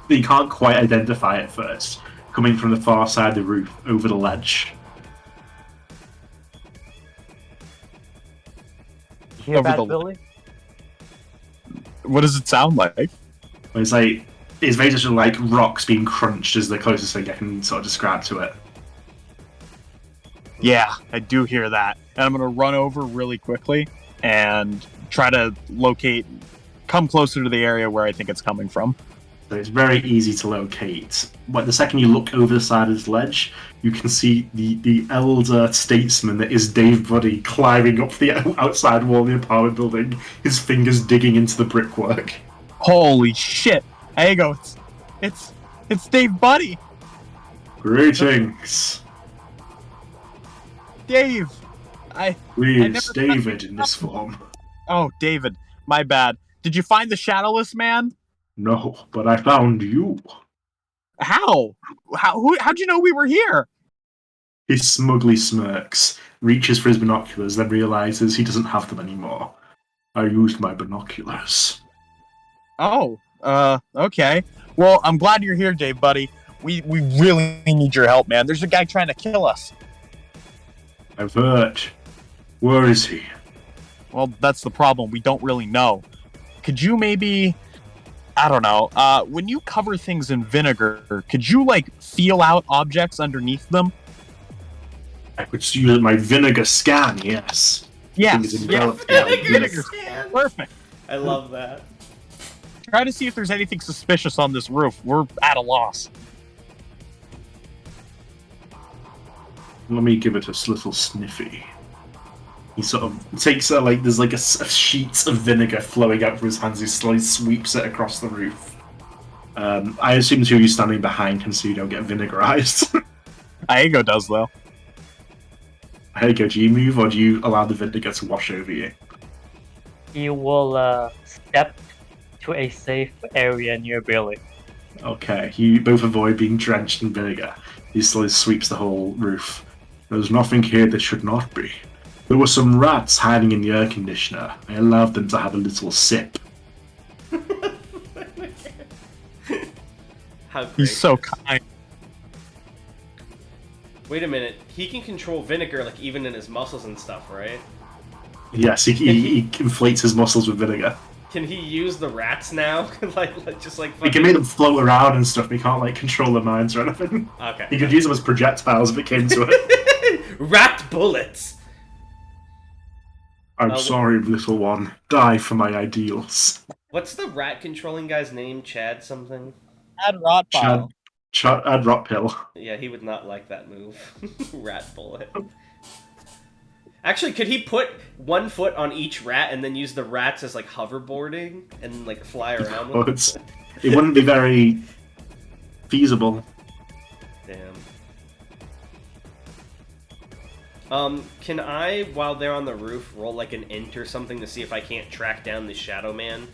You can't quite identify it first, coming from the far side of the roof, over the ledge. You hear that, Billy? What does it sound like? It's like... It's very just like rocks being crunched is the closest thing I can sort of describe to it. Yeah, I do hear that. And I'm going to run over really quickly and try to come closer to the area where I think it's coming from. So it's very easy to locate. But the second you look over the side of this ledge, you can see the elder statesman that is Dave Buddy climbing up the outside wall of the apartment building, his fingers digging into the brickwork. Holy shit! Iago, it's Dave Buddy! Greetings! Dave! Please, David in this form. Oh, David, my bad. Did you find the Shadowless Man? No, but I found you. How? How'd you know we were here? He smugly smirks, reaches for his binoculars, then realizes he doesn't have them anymore. I used my binoculars. Oh, okay. Well, I'm glad you're here, Dave, buddy. We really need your help, man. There's a guy trying to kill us. I've heard. Where is he? Well, that's the problem. We don't really know. Could you maybe... I don't know. When you cover things in vinegar, could you, feel out objects underneath them? I could use my vinegar scan, yes. Yeah, Things yeah. enveloped in Vinegar. Perfect. I love that. Try to see if there's anything suspicious on this roof. We're at a loss. Let me give it a little sniffy. He sort of takes there's like a sheet of vinegar flowing out from his hands. He slowly sweeps it across the roof. I assume the two of you standing behind him so you don't get vinegarized. Aego does though. Aego, do you move or do you allow the vinegar to wash over you? He will step to a safe area near Billy. Okay, you both avoid being drenched in vinegar. He slowly sweeps the whole roof. There's nothing here that should not be. There were some rats hiding in the air conditioner. I allowed them to have a little sip. How great. He's so kind. Wait a minute. He can control vinegar, like, even in his muscles and stuff, right? Yes, he inflates his muscles with vinegar. Can he use the rats now? just like He fucking... can make them float around and stuff, but he can't, like, control their minds or anything. Okay. He could use them as projectiles if it came to it. Rat bullets! I'm sorry, little one. Die for my ideals. What's the rat controlling guy's name? Chad something? Add Rotpile. Add rot pill. Yeah, he would not like that move. Rat bullet. Actually, could he put one foot on each rat and then use the rats as like hoverboarding and like fly around with them? It wouldn't be very feasible. Damn. Can I, while they're on the roof, roll like an int or something to see if I can't track down the Shadow Man?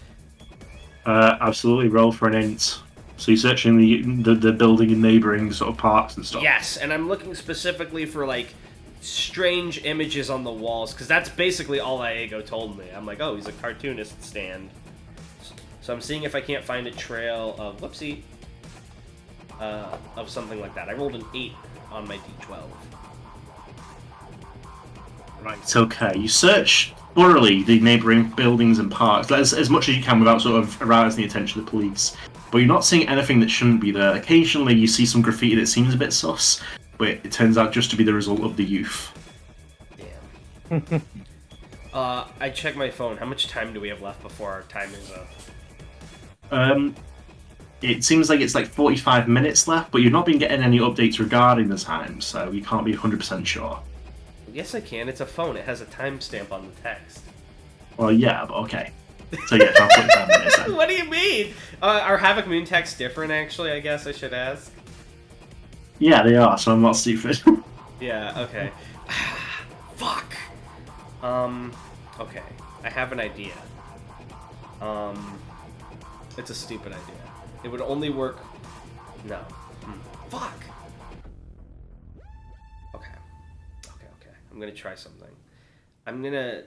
Absolutely, roll for an int. So you're searching the building and neighbouring sort of parks and stuff? Yes, and I'm looking specifically for like strange images on the walls, because that's basically all Aego told me. I'm like, oh, he's a cartoonist stand. So I'm seeing if I can't find a trail of, whoopsie, of something like that. I rolled an 8 on my D12. Right, okay. You search thoroughly the neighbouring buildings and parks, as much as you can without sort of arousing the attention of the police. But you're not seeing anything that shouldn't be there. Occasionally you see some graffiti that seems a bit sus, but it turns out just to be the result of the youth. Damn. I check my phone. How much time do we have left before our time is up? It seems like it's like 45 minutes left, but you've not been getting any updates regarding the time, so you can't be 100% sure. Yes, I can. It's a phone. It has a timestamp on the text. Well, yeah, but okay. So yeah, it's around 45 minutes then. What do you mean? Are Havoc Moon texts different, actually, I guess I should ask? Yeah, they are, so I'm not stupid. Yeah, okay. Fuck! Okay. I have an idea. It's a stupid idea. It would only work... No. Fuck! Okay. I'm gonna try something. I'm gonna...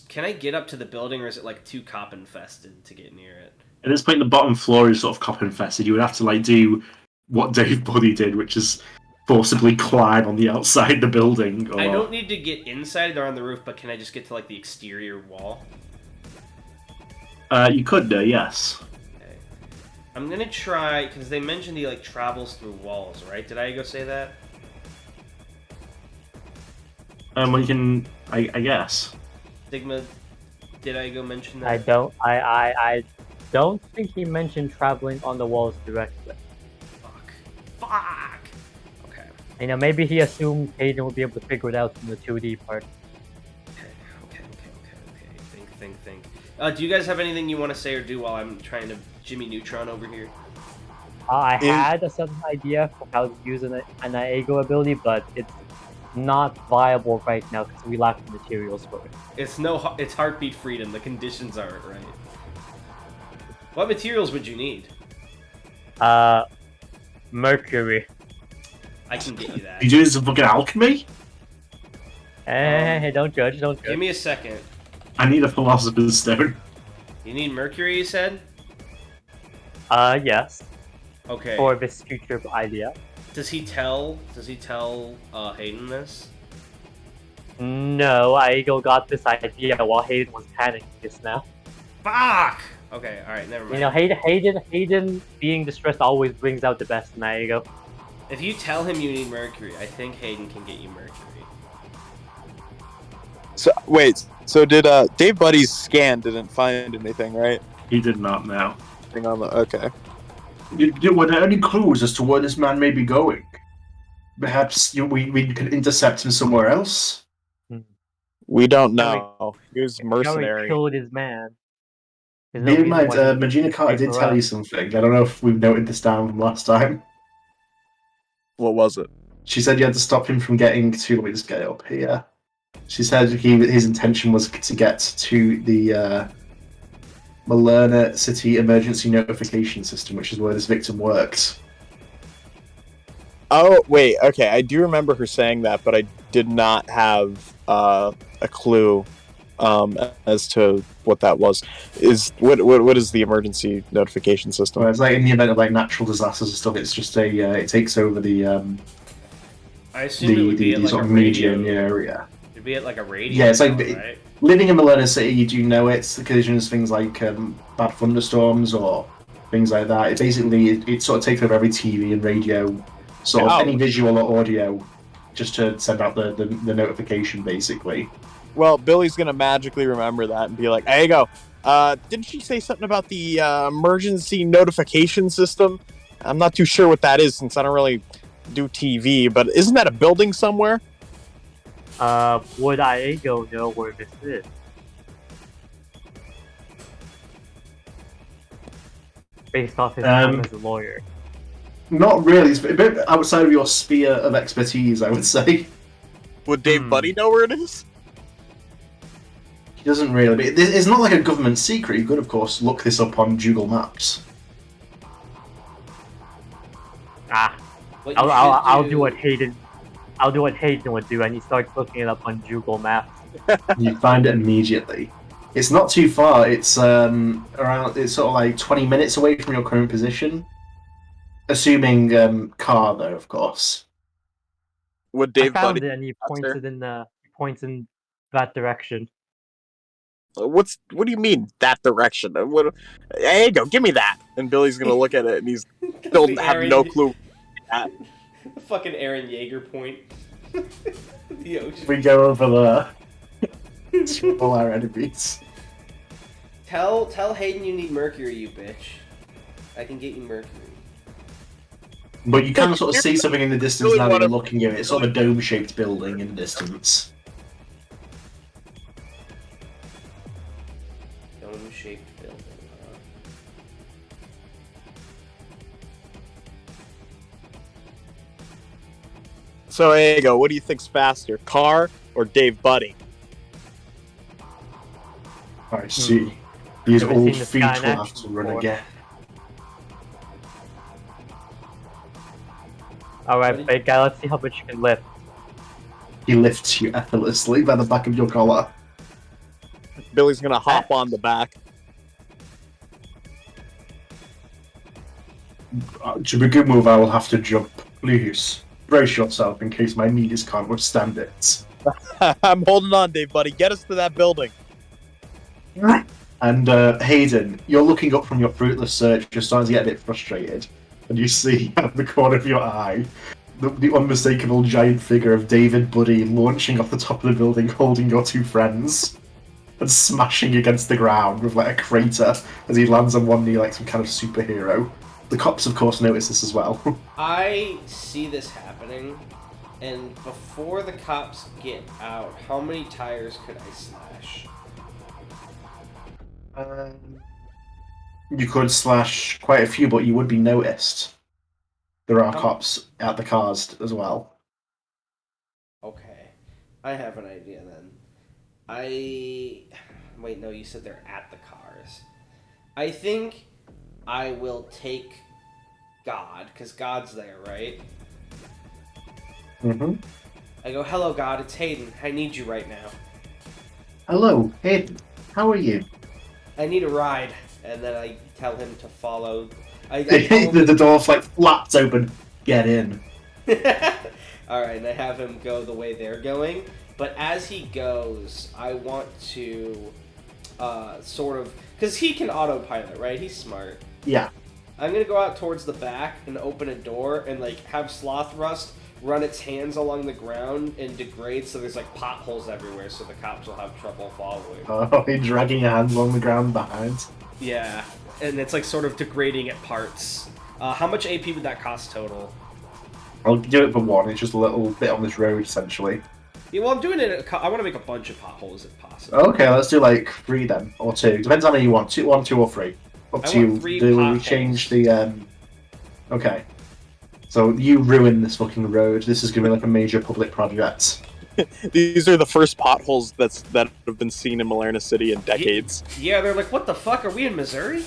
Can I get up to the building, or is it, like, too cop-infested to get near it? At this point, the bottom floor is sort of cop-infested. You would have to, like, do what Dave Buddy did, which is forcibly climb on the outside the building. Or... I don't need to get inside or on the roof, but can I just get to, like, the exterior wall? You could do, yes. Okay. I'm gonna try, because they mentioned he, like, travels through walls, right? Did I go say that? Well, you can... I guess. Stigma, did I go mention that? I don't think he mentioned traveling on the walls directly. Fuck! Okay. You know, maybe he assumed Hayden would be able to figure it out from the 2D part. Okay. Think. Do you guys have anything you want to say or do while I'm trying to Jimmy Neutron over here? I had a certain idea for how to use an Aego ability, but it's not viable right now because we lack the materials for it. It's heartbeat freedom. The conditions aren't right. What materials would you need? Mercury. I can get you that. You doing some fucking alchemy? Hey, don't judge. Give me a second. I need a philosopher's stone. You need mercury, you said? Yes. Okay. For this future idea. Does he tell Hayden this? No, Aego got this idea while Hayden was panicking just now. Fuck! Okay, alright, never mind. You know, Hayden being distressed always brings out the best in Aego. If you tell him you need mercury, I think Hayden can get you mercury. So wait, so did Dave Buddy's scan didn't find anything, right? He did not know. Thing on the okay. Were there any clues as to where this man may be going? Perhaps we could intercept him somewhere else? We don't know. He was He already mercenary. killed his man. There's no Bear in reason mind, why he Magina Carter wait did for tell you us. something. I don't know if we've noted this down from last time. What was it? She said you had to stop him from getting to. Let me just get it up here. She said his intention was to get to the Malerna City Emergency Notification System, which is where this victim works. Oh wait, okay. I do remember her saying that, but I did not have a clue as to what that was. What is the emergency notification system? Well, it's like in the event of like natural disasters and stuff. It's just it takes over the I assume it would be at like sort a of media radio. in the area. It'd be at like a radio. Yeah, it's like right? living in Malerna City. You do know it's occasions things like bad thunderstorms or things like that. It basically it sort of takes over every TV and radio, sort of any visual or audio, just to send out the notification basically. Well, Billy's gonna magically remember that and be like, "There you go. Didn't she say something about the emergency notification system? I'm not too sure what that is since I don't really do TV, but isn't that a building somewhere?" Would Iego know where this is? Based off his time as a lawyer. Not really. It's a bit outside of your sphere of expertise, I would say. Would Dave Buddy know where it is? He doesn't really. But it's not like a government secret. You could, of course, look this up on Google Maps. I'll do what Hayden. I'll do what Hayden would do, and he starts looking it up on Google Maps. You find it immediately. It's not too far. It's around. It's sort of like 20 minutes away from your current position, assuming car though, of course. Would Dave I found Buddy? it, and he points in that direction. What do you mean that direction? What? There you go. Give me that. And Billy's gonna look at it, and he's still have no clue. Fucking Aaron Yeager point. The ocean. We go over there. It's all our enemies. Tell Hayden you need mercury, you bitch. I can get you mercury. But you can sort of see something in the distance Really now that wanna- you're looking at it. It's sort of a dome-shaped building in the distance. Dome-shaped building, huh? So there you go. What do you think's faster, car or Dave Buddy? I see. These Ever old seen the feet will Skynet have to run before? again. Alright, big guy, let's see how much you can lift. He lifts you effortlessly by the back of your collar. Billy's gonna hop on the back. To be a good move, I will have to jump. Please, brace yourself in case my knees can't withstand it. I'm holding on, Dave Buddy. Get us to that building. And Hayden, you're looking up from your fruitless search, you're starting to get a bit frustrated, and you see at the corner of your eye the unmistakable giant figure of David Buddy launching off the top of the building, holding your two friends, and smashing against the ground with like a crater as he lands on one knee like some kind of superhero. The cops, of course, notice this as well. I see this happening, and before the cops get out, how many tires could I slash? You could slash quite a few, but you would be noticed. There are cops at the cars as well. Okay, I have an idea then. Wait, no, you said they're at the cars. I think I will take God, because God's there, right? Mm-hmm. I go, hello, God, it's Hayden. I need you right now. Hello, Hayden. How are you? I need a ride. And then I tell him to follow. I tell him... The door like flaps open. Get in. Alright, and I have him go the way they're going. But as he goes, I want to sort of... Because he can autopilot, right? He's smart. Yeah. I'm going to go out towards the back and open a door and like have Sloth Rust run its hands along the ground and degrade, so there's like potholes everywhere, so the cops will have trouble following. Oh, you're dragging your hands along the ground behind. Yeah, and it's like sort of degrading at parts. How much AP would that cost total? I'll do it for one. It's just a little bit on this road, essentially. Yeah, well, I'm doing it. I want to make a bunch of potholes if possible. Okay, let's do like 3 then, or 2. Depends on how you want. 1, 2, or 3. Up I to you. want 3 Do we potholes. change the? Okay. So you ruin this fucking road. This is gonna be like a major public project. These are the first potholes that have been seen in Malerna City in decades. Yeah, they're like, what the fuck? Are we in Missouri?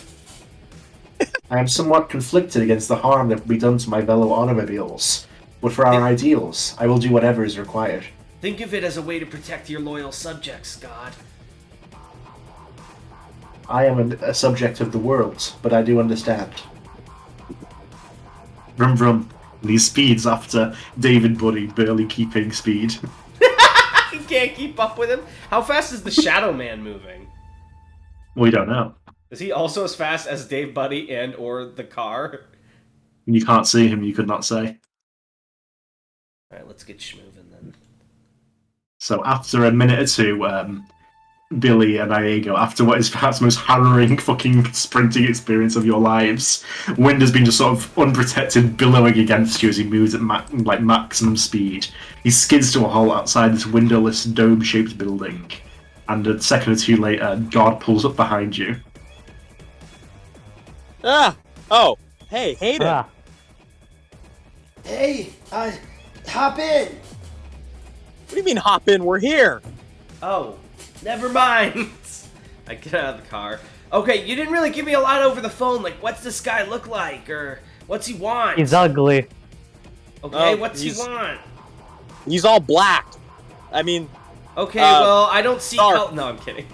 I am somewhat conflicted against the harm that will be done to my fellow automobiles, but for our ideals, I will do whatever is required. Think of it as a way to protect your loyal subjects, God. I am a subject of the world, but I do understand. Vroom vroom. And he speeds after David Buddy, barely keeping speed. You can't keep up with him. How fast is the Shadow Man moving? We don't know. Is he also as fast as Dave Buddy and or the car? When you can't see him, you could not say. Alright, let's get schmoving then. So after a minute or 2, Billy and Iego, after what is perhaps the most harrowing fucking sprinting experience of your lives, Wind has been just sort of unprotected, billowing against you as he moves at maximum speed. He skids to a halt outside this windowless, dome-shaped building, and a second or 2 later, God pulls up behind you. Ah! Oh! Hey, Hayden! Ah, Hey, hop in. What do you mean hop in? We're here! Oh, never mind. I get out of the car. Okay, you didn't really give me a lot over the phone, like what's this guy look like, or what's he want? he's ugly. Okay, Oh, what's he he's- want? He's all black. I mean, Okay, well, I don't see dark. color. No, I'm kidding.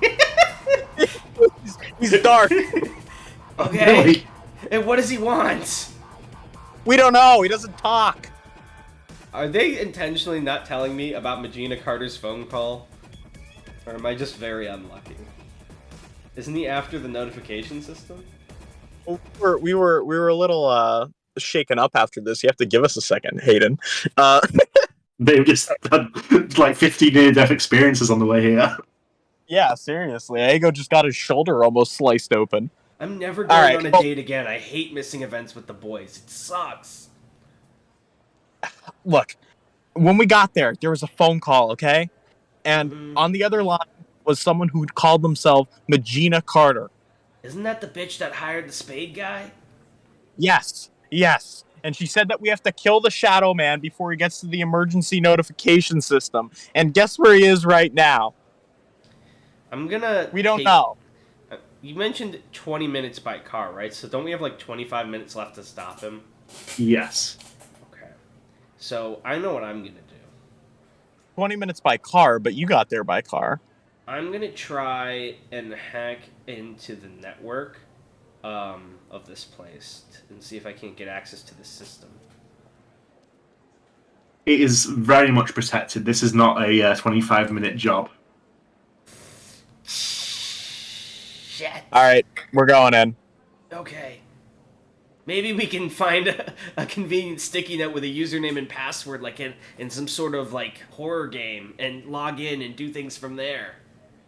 he's dark. Okay, Billy, and what does he want? We don't know. He doesn't talk. Are they intentionally not telling me about Magina Carter's phone call? Or am I just very unlucky? Isn't he after the notification system? We were a little shaken up after this. You have to give us a second, Hayden. they've just had like 15 near-death experiences on the way here. Yeah, seriously. Aego just got his shoulder almost sliced open. I'm never going Alright, on a well- date again. I hate missing events with the boys. It sucks. Look, when we got there was a phone call, okay? And Mhm. on the other line was someone who called themselves Magina Carter. Isn't that the bitch that hired the spade guy? Yes. And she said that we have to kill the Shadow Man before he gets to the emergency notification system. And guess where he is right now? I'm gonna... We don't know. You mentioned 20 minutes by car, right? So don't we have like 25 minutes left to stop him? Yes. Okay. So I know what I'm gonna do. 20 minutes by car, but you got there by car. I'm gonna try and hack into the network of this place and see if I can't get access to the system. It is very much protected. This is not a 25-minute job. Shit. All right, we're going in. Okay. Maybe we can find a convenient sticky note with a username and password, like in some sort of like horror game, and log in and do things from there.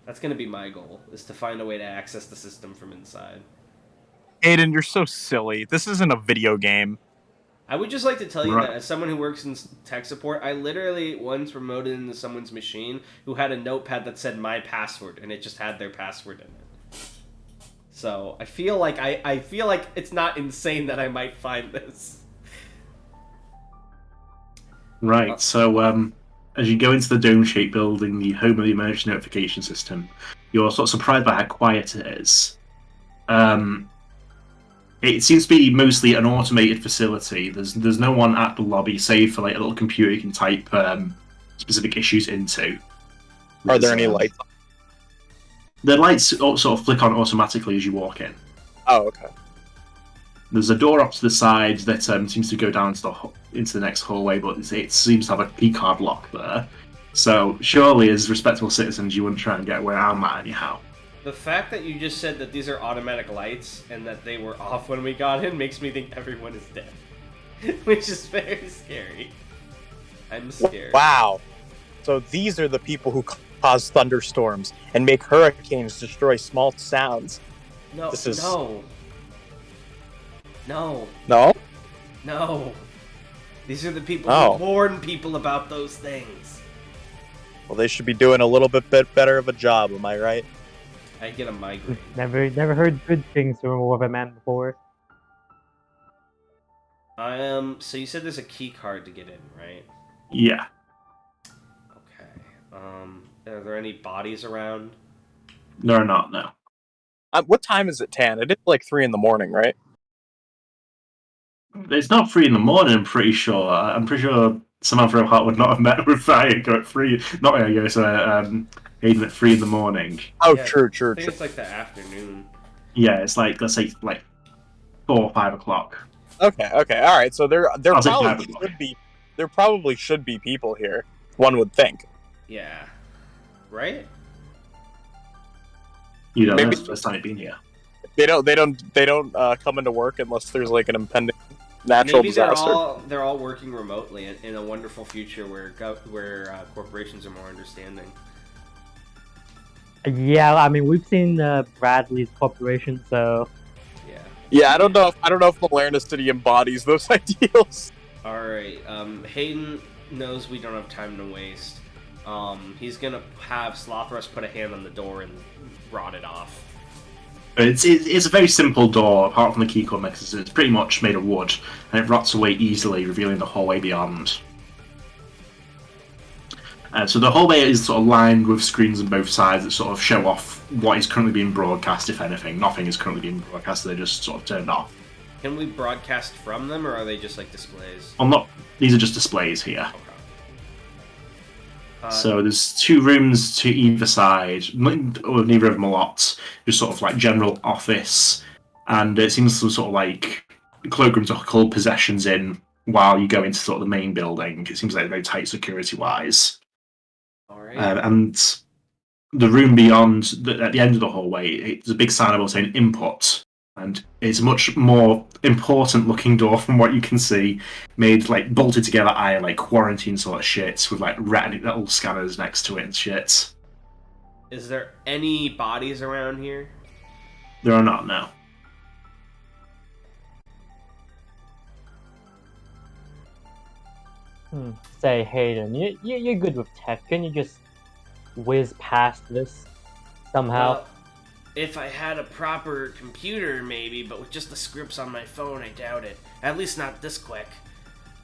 That's gonna be my goal, is to find a way to access the system from inside. Aiden, you're so silly. This isn't a video game. I would just like to tell you Right. that as someone who works in tech support, I literally once remoted into someone's machine who had a notepad that said my password, and it just had their password in it. So I feel like I feel like it's not insane that I might find this. Right, so as you go into the dome-shaped building, the home of the emergency notification system, you're sort of surprised by how quiet it is. It seems to be mostly an automated facility. There's no one at the lobby, save for like a little computer you can type specific issues into. Are there any lights? The lights sort of flick on automatically as you walk in. Oh, okay. There's a door off to the side that seems to go down into the next hallway, but it seems to have a keycard lock there. So surely, as respectable citizens, you wouldn't try and get around that anyhow. The fact that you just said that these are automatic lights and that they were off when we got in makes me think everyone is dead. Which is very scary. I'm scared. Wow. So these are the people who cause thunderstorms and make hurricanes destroy small sounds. No, This is- no. No, No? no. These are the people Oh. who warn people about those things. Well, they should be doing a little bit better of a job, am I right? I get a migraine. Never heard good things from a man before. So you said there's a key card to get in, right? Yeah. Okay. Are there any bodies around? There are not, no. What time is it, Tan? It is like 3 in the morning, right? It's not 3 in the morning, I'm pretty sure. I'm pretty sure Samantha Hart would not have met with Viago at 3. Not Viago, so Aiden at 3 in the morning. Oh, Yeah, true. I think it's like the afternoon. Yeah, it's like, let's say, like 4 or 5 o'clock. Okay, all right. So there I'll say probably 5 o'clock. should be people here. One would think. Yeah. Right? You know, Maybe- that's the first time you've been here. They don't come into work unless there's like an impending natural Maybe disaster. they're all working remotely in a wonderful future where corporations are more understanding. Yeah, I mean we've seen Bradley's corporation, so Yeah. Yeah, I don't know if Malerna City embodies those ideals. All right. Hayden knows we don't have time to waste. He's gonna have Slothrus put a hand on the door and rot it off. It's a very simple door, apart from the keycode mechanism. It's pretty much made of wood, and it rots away easily, revealing the hallway beyond. So the hallway is sort of lined with screens on both sides that sort of show off what is currently being broadcast, if anything. Nothing is currently being broadcast, they're just sort of turned off. Can we broadcast from them, or are they just like displays? These are just displays here. Okay. So there's 2 rooms to either side, or neither of them a lot, just sort of like general office, and it seems some sort of like cloakrooms are called possessions in while you go into sort of the main building. It seems like very tight security-wise. All right. And the room beyond, at the end of the hallway, it's a big sign above saying input. And it's a much more important looking door from what you can see, made like bolted together iron, like quarantine sort of shit, with like little scanners next to it and shit. Is there any bodies around here? There are not now. say Hayden, you're good with tech. Can you just whiz past this somehow? Well, if I had a proper computer, maybe, but with just the scripts on my phone, I doubt it. At least not this quick.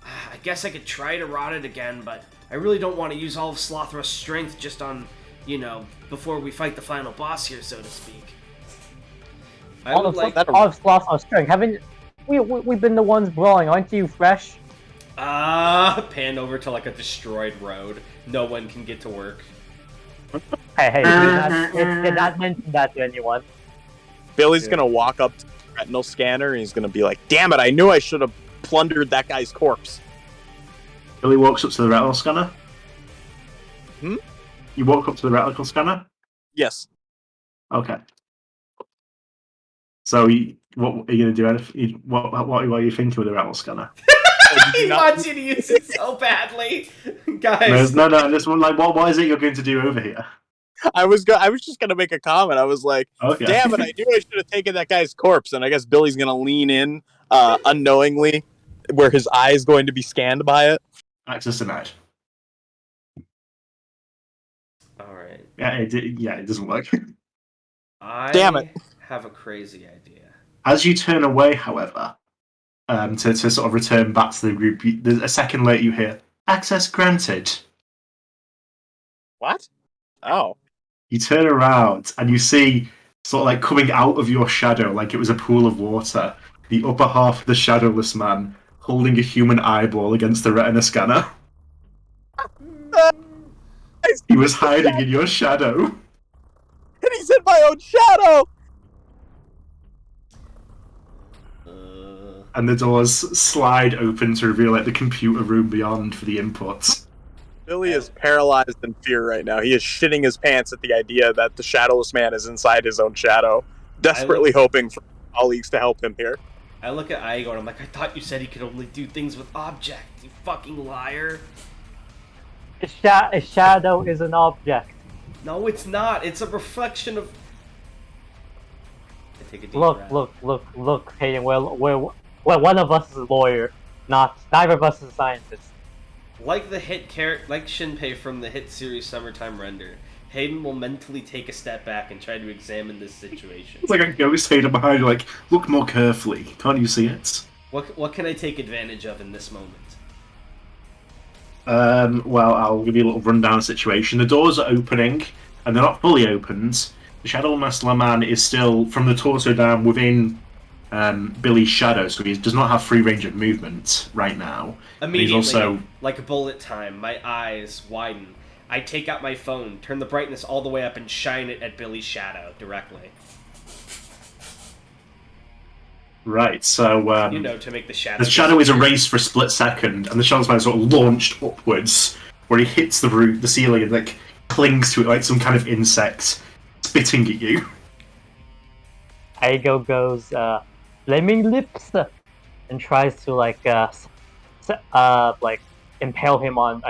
I guess I could try to rot it again, but I really don't want to use all of Slothrust's strength just on, before we fight the final boss here, so to speak. I all would like... of Sloth's strength. Haven't we've been the ones brawling? Aren't you fresh? Pan over to like a destroyed road. No one can get to work. Hey, did not mention that to anyone. Billy's gonna walk up to the retinal scanner and he's gonna be like, "Damn it! I knew I should have plundered that guy's corpse." Billy walks up to the retinal scanner. Hmm? You walk up to the retinal scanner? Yes. Okay. So, what are you going to do? What are you thinking with the retinal scanner? He wants you to use it so badly, guys. No. This one, like, what is it you're going to do over here? I was just gonna make a comment. I was like, Okay. "Damn it! I knew I should have taken that guy's corpse." And I guess Billy's gonna lean in unknowingly, where his eye is going to be scanned by it. Access denied. All right. Yeah, it doesn't work. Damn it. Have a crazy idea. As you turn away, however, to sort of return back to the group, a second later you hear, "Access granted." What? Oh. You turn around and you see, sort of like coming out of your shadow, like it was a pool of water, the upper half of the shadowless man holding a human eyeball against the retina scanner. He was hiding in your shadow. And he's in my own shadow! And the doors slide open to reveal like the computer room beyond for the inputs. Billy is paralyzed in fear right now. He is shitting his pants at the idea that the shadowless man is inside his own shadow, desperately hoping for colleagues to help him here. I look at Aigo and I'm like, I thought you said he could only do things with object, you fucking liar. A shadow is an object. No, it's not. It's a reflection of. I take a deep breath. Look, Hayden. Well, one of us is a lawyer. Neither of us is a scientist. Like like Shinpei from the hit series Summertime Render, Hayden will mentally take a step back and try to examine this situation. It's like a ghost Hayden behind you, like, look more carefully. Can't you see it? What can I take advantage of in this moment? Well, I'll give you a little rundown of the situation. The doors are opening, and they're not fully opened. The Shadow Muscle Man is still, from the torso down, within Billy's shadow, so he does not have free range of movement right now. Immediately, he's also... like a bullet time, my eyes widen. I take out my phone, turn the brightness all the way up, and shine it at Billy's shadow directly. Right, so... to make the shadow... The shadow is erased for a split second, and the Shadow Man is sort of launched upwards, where he hits the ceiling and, like, clings to it like some kind of insect, spitting at you. Aigo goes, flaming lips, and tries to, like impale him on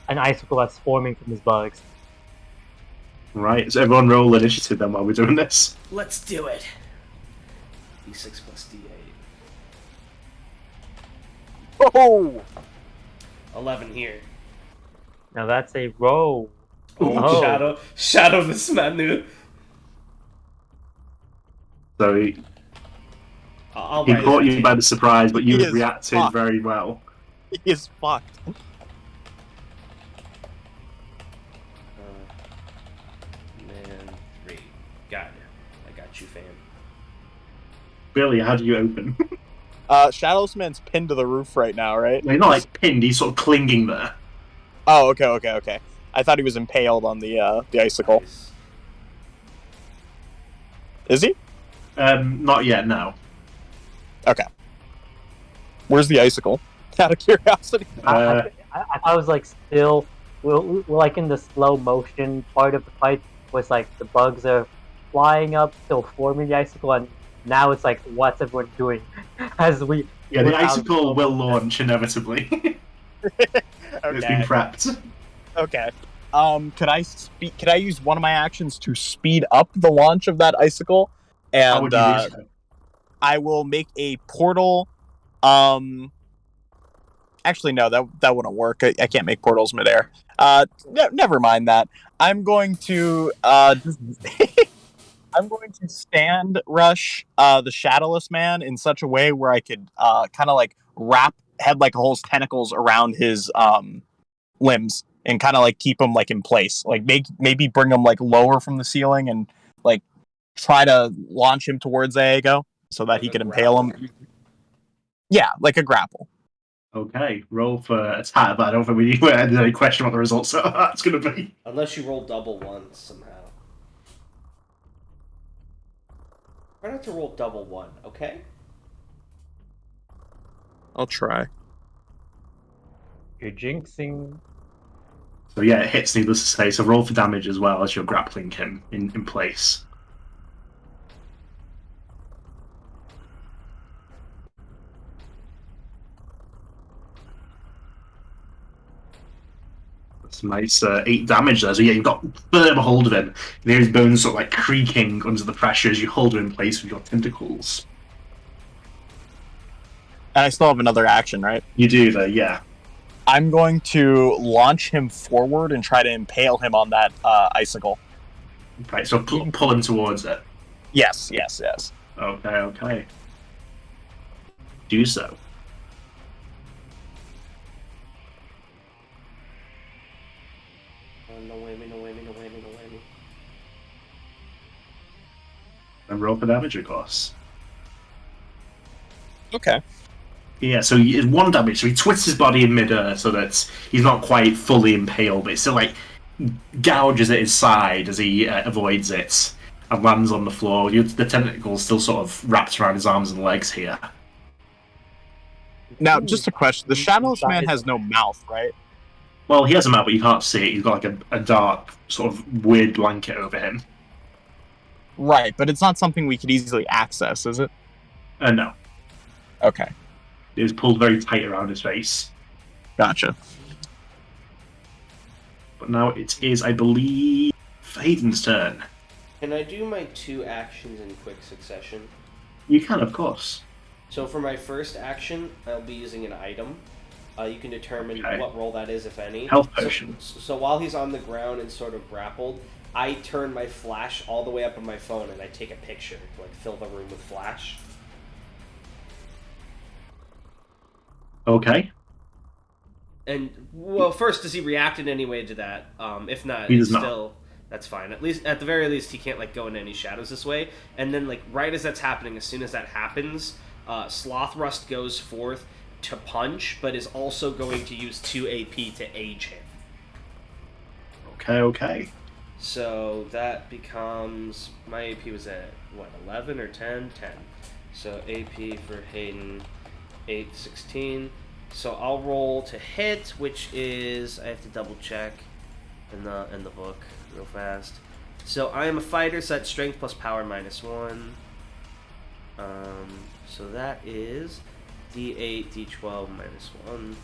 an icicle that's forming from his bugs. Right, so everyone roll initiative then while we're doing this. Let's do it. D6 plus D8. Oh! 11 here. Now that's a roll. Ooh, Oh. Shadow this Manu. So he I'll He write caught it. you by the surprise, but He you is reacted fucked. very well. He is fucked. Man 3. Got it. I got you, fam. Billy, how do you open? Shadowless Man's pinned to the roof right now, right? He's not like pinned, he's sort of clinging there. Oh, okay. I thought he was impaled on the icicle. Nice. Is he? Not yet, no. Okay. Where's the icicle? Out of curiosity. Uh, I thought it was like still, we're like in the slow motion part of the fight, where it's like the bugs are flying up, still forming the icicle, and now it's like, what's everyone doing? As we Yeah, the we're out- icicle will launch inevitably. It's been Okay. prepped. Okay. Could I use one of my actions to speed up the launch of that icicle? How And would you do so? I will make a portal. Actually, no, that wouldn't work. I can't make portals midair. Never mind that. I'm going to just I'm going to stand rush the Shadowless Man in such a way where I could kind of like wrap head like a hole's tentacles around his limbs and kind of like keep him like in place. Like maybe bring him like lower from the ceiling and like try to launch him towards Aego so that Like he a could impale him. Yeah, like a grapple. Okay, roll for attack, but I don't think we need any question what the results are. That's going to be. Unless you roll double ones somehow. Try not to roll double one, okay? I'll try. You're jinxing. So yeah, it hits, needless to say, so roll for damage as well as you're grappling him in place. That's a nice 8 damage there, so yeah, you've got firm hold of him. You hear his bones sort of like creaking under the pressure as you hold him in place with your tentacles. And I still have another action, right? You do there, yeah. I'm going to launch him forward and try to impale him on that icicle. Right, so pull him towards it. Yes. Okay. Do so. No whammy. And roll for damage, of course. Okay. Yeah, so it's 1 damage. So he twists his body in mid-air so that he's not quite fully impaled, but it still like gouges at his side as he avoids it and lands on the floor. The tentacles still sort of wrapped around his arms and legs here. Now, just a question. The Shadowless Man has no mouth, right? Well, he has a mouth, but you can't see it. He's got like a dark, sort of weird blanket over him. Right, but it's not something we could easily access, is it? No. Okay, It was pulled very tight around his face. gotcha. But now it is, I believe, Hayden's turn. Can I do my 2 actions in quick succession? You can, of course. So for my first action, I'll be using an item. You can determine what role that is, if any. Health potion. So while he's on the ground and sort of grappled, I turn my flash all the way up on my phone and I take a picture to like fill the room with flash. Okay. And well, first, does he react in any way to that? If not, He it's does not. still that's fine. At the very least, he can't like go into any shadows this way. And then like right as that's happening, as soon as that happens, Sloth Rust goes forth to punch, but is also going to use 2 AP to age him. Okay. So that becomes my AP was at what 11 or 10? 10. So AP for Hayden, 8, 16. So I'll roll to hit, which is I have to double check in the book real fast. So I am a fighter, so that's strength plus power -1. So that is D8, D12 -1.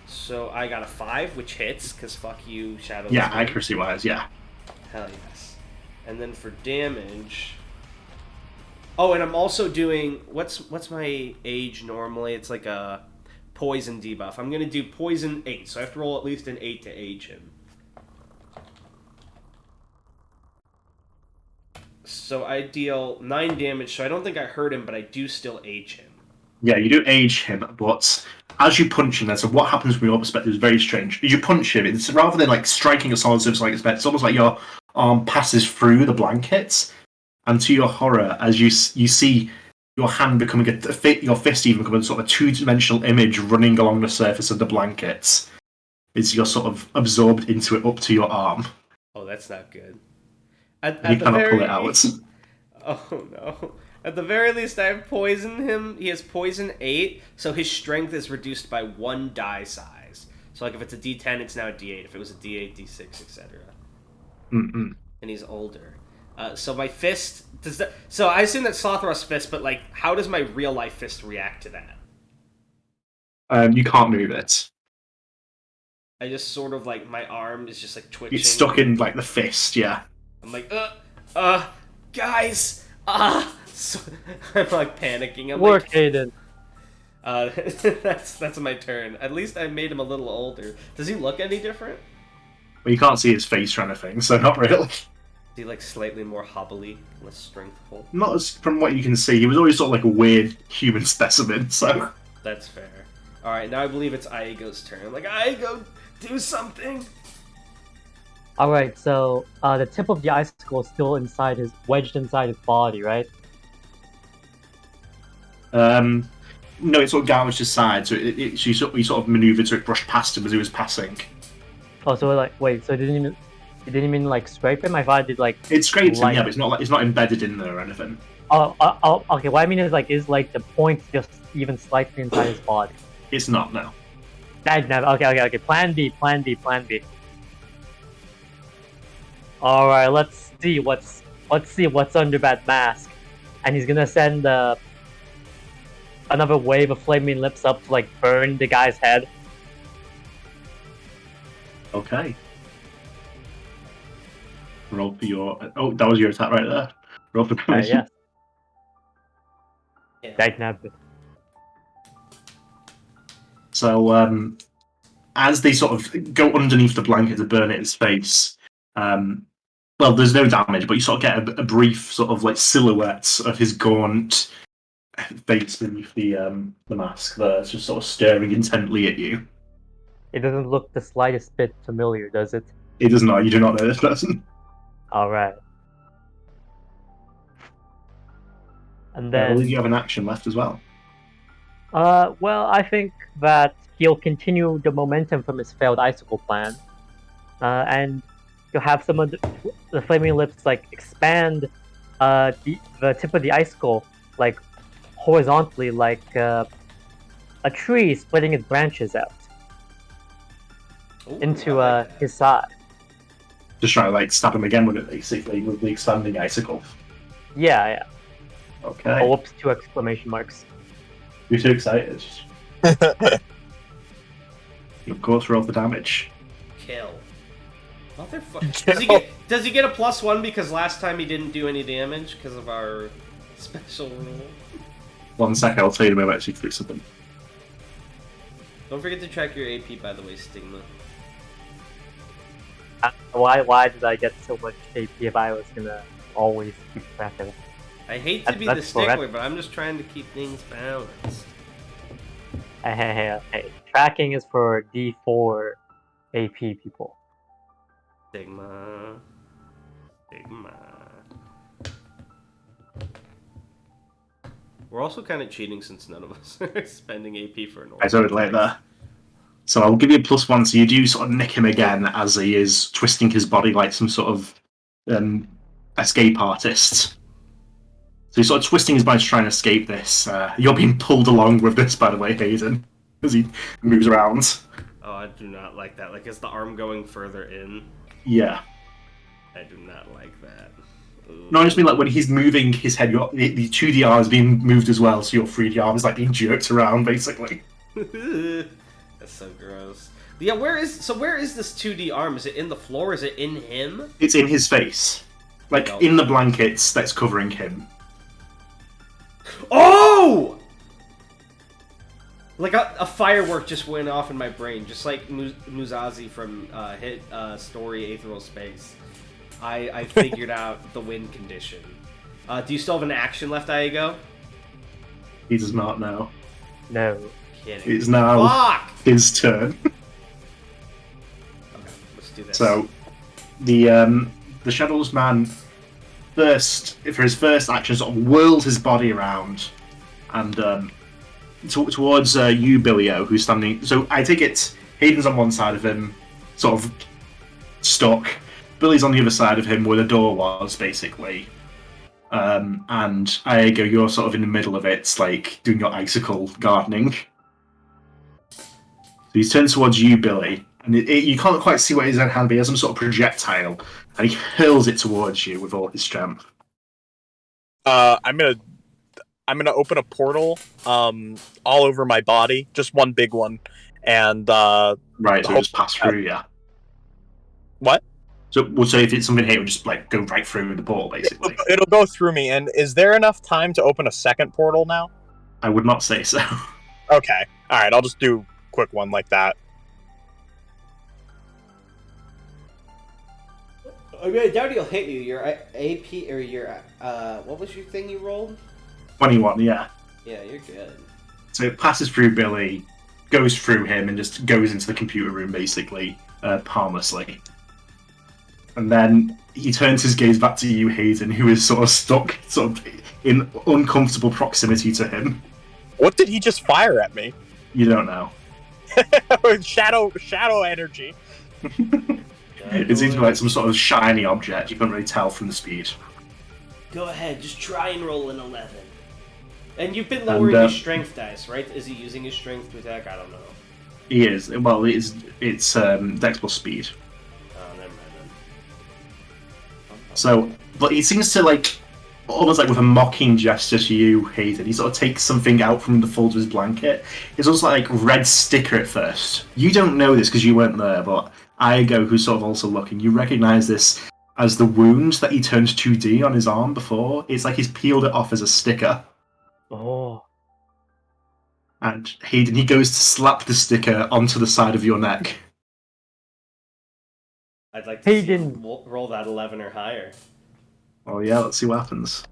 So I got a 5, which hits, because fuck you, Shadow. Yeah, accuracy-wise, yeah. Hell yes. And then for damage... Oh, and I'm also doing... What's my age normally? It's like a poison debuff. I'm going to do poison 8, so I have to roll at least an 8 to age him. So I deal 9 damage, so I don't think I hurt him, but I do still age him. Yeah, you do age him, but as you punch him, so what happens from your perspective is very strange. As you punch him, it's rather than like striking a solid surface like it's almost like your arm passes through the blankets, and to your horror, as you see your hand becoming your fist even becoming sort of a 2-dimensional image running along the surface of the blankets, as you're sort of absorbed into it up to your arm. Oh, that's not good. You cannot pull it out. Oh no. At the very least, I've poisoned him. He has poison 8, so his strength is reduced by 1 die size. So like if it's a D10, it's now a D8. If it was a D8, D6, etc. Mm-mm. And he's older. So my fist does that. So I assume that's Slothrust's fist, but like, how does my real life fist react to that? You can't move it. I just sort of like my arm is just like twitching. It's stuck in like the fist, yeah. I'm like, guys, so, I'm like panicking. I'm Work, like, Hayden. that's my turn. At least I made him a little older. Does he look any different? Well, you can't see his face or anything, so not really. Is he like slightly more hobbly, less strengthful? Not as from what you can see. He was always sort of like a weird human specimen, so. That's fair. All right, now I believe it's Aigo's turn. I'm like, Aigo, do something. All right, so the tip of the icicle is still wedged inside his body, right? No, it sort of gouged his side, so he sort of maneuvered so it brushed past him as he was passing. Oh, so like, wait, so it didn't even like scrape him? I thought it did like. It scrapes him, like... yeah, but it's not embedded in there or anything. Oh, okay. What I mean is like the point just even slightly inside his body? It's not, no. Okay. Plan B. All right, let's see what's under that mask, and he's gonna send another wave of flaming lips up to like burn the guy's head. Okay. Roll for your. Oh, that was your attack right there. Roll for damage. Yes. Yeah. Dagnabbed. So, as they sort of go underneath the blanket to burn it in his face, well, there's no damage, but you sort of get a brief sort of like silhouette of his gaunt face beneath the mask there. It's just sort of staring intently at you. It doesn't look the slightest bit familiar, does it? It does not. You do not know this person. All right. And I then, believe you have an action left as well. well, I think that he'll continue the momentum from his failed icicle plan, and he'll have some of the flaming lips like expand the tip of the icicle like horizontally, like a tree splitting its branches out Ooh, into I like that. his side. Just trying to like stab him again with it, basically, with the expanding icicle. Yeah. Okay. Oh, whoops! 2 exclamation marks. You're too excited. Of course, roll the damage. Kill. Motherfucker. Does he get a +1 because last time he didn't do any damage because of our special rule? 1 second, I'll tell you about actually fix something. Don't forget to track your AP, by the way, Stigma. Why did I get so much AP if I was gonna always keep track of it? I hate to be the stickler, but I'm just trying to keep things balanced. Hey. Tracking is for D4 AP people. Stigma. We're also kind of cheating since none of us are spending AP for an order. I don't like that. So I'll give you a +1, so you do sort of nick him again as he is twisting his body like some sort of escape artist. So he's sort of twisting his body to try and escape this. You're being pulled along with this, by the way, Hayden, as he moves around. Oh, I do not like that. Like, is the arm going further in? Yeah. I do not like that. Ooh. No, I just mean like when he's moving his head, the 2D arm is being moved as well, so your 3D arm is like being jerked around, basically. That's so gross. Yeah, where is this 2D arm? Is it in the floor? Is it in him? It's in his face. Like, in the blankets that's covering him. Oh! Like a firework just went off in my brain, just like Muzazi from Hit Story Aetheral Space. I figured out the win condition. Do you still have an action left, Aigo? He does not know. No. Kidding. It's now his turn. Okay, let's do this. So, the Shadowless Man for his first action, sort of whirls his body around and towards you, Billy-O, who's standing. So I take it Hayden's on one side of him, sort of stuck. Billy's on the other side of him where the door was, basically. And Aigo, you're sort of in the middle of it, like doing your icicle gardening. So he's turned towards you, Billy, and you can't quite see what his hand, but he has some sort of projectile, and he hurls it towards you with all his strength. I'm gonna open a portal all over my body, just one big one, and right, so just pass through, yeah. What? So we'll say if it's something here, it'll just like go right through the portal, basically. It'll go through me. And is there enough time to open a second portal now? I would not say so. Okay, all right, I'll just do a quick one like that. I mean, I doubt he'll hit you. Your AP or your what was your thing you rolled? 21, yeah. Yeah, you're good. So it passes through Billy, goes through him, and just goes into the computer room, basically, harmlessly. And then he turns his gaze back to you, Hayden, who is sort of stuck, sort of in uncomfortable proximity to him. What did he just fire at me? You don't know. shadow energy. It seems to be like some sort of shiny object. You can't really tell from the speed. Go ahead, just try and roll an 11. And you've been lowering your strength dice, right? Is he using his strength to attack? I don't know. He is. Well, it's Dex plus speed. Oh, never mind then. So, but he seems to like, almost like with a mocking gesture to you, Hayden, he sort of takes something out from the fold of his blanket. It's almost like red sticker at first. You don't know this because you weren't there, but Aigo, who's sort of also looking, you recognise this as the wound that he turned 2D on his arm before. It's like he's peeled it off as a sticker. Oh. And Hayden, he goes to slap the sticker onto the side of your neck. I'd like to see you roll that 11 or higher. Oh yeah, let's see what happens.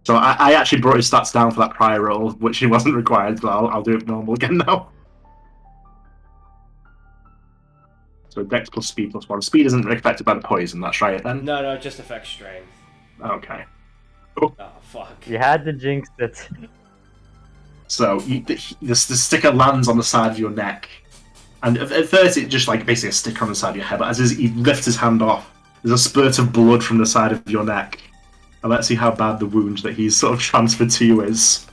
So I actually brought his stats down for that prior roll, which he wasn't required, but I'll do it normal again now. So Dex plus Speed plus 1. Speed isn't affected by the poison, that's right then? No, it just affects strength. Okay. Oh, fuck. You had to jinx it. So the sticker lands on the side of your neck. And at first it's just like basically a sticker on the side of your head, but as he lifts his hand off, there's a spurt of blood from the side of your neck. And let's see how bad the wound that he's sort of transferred to you is.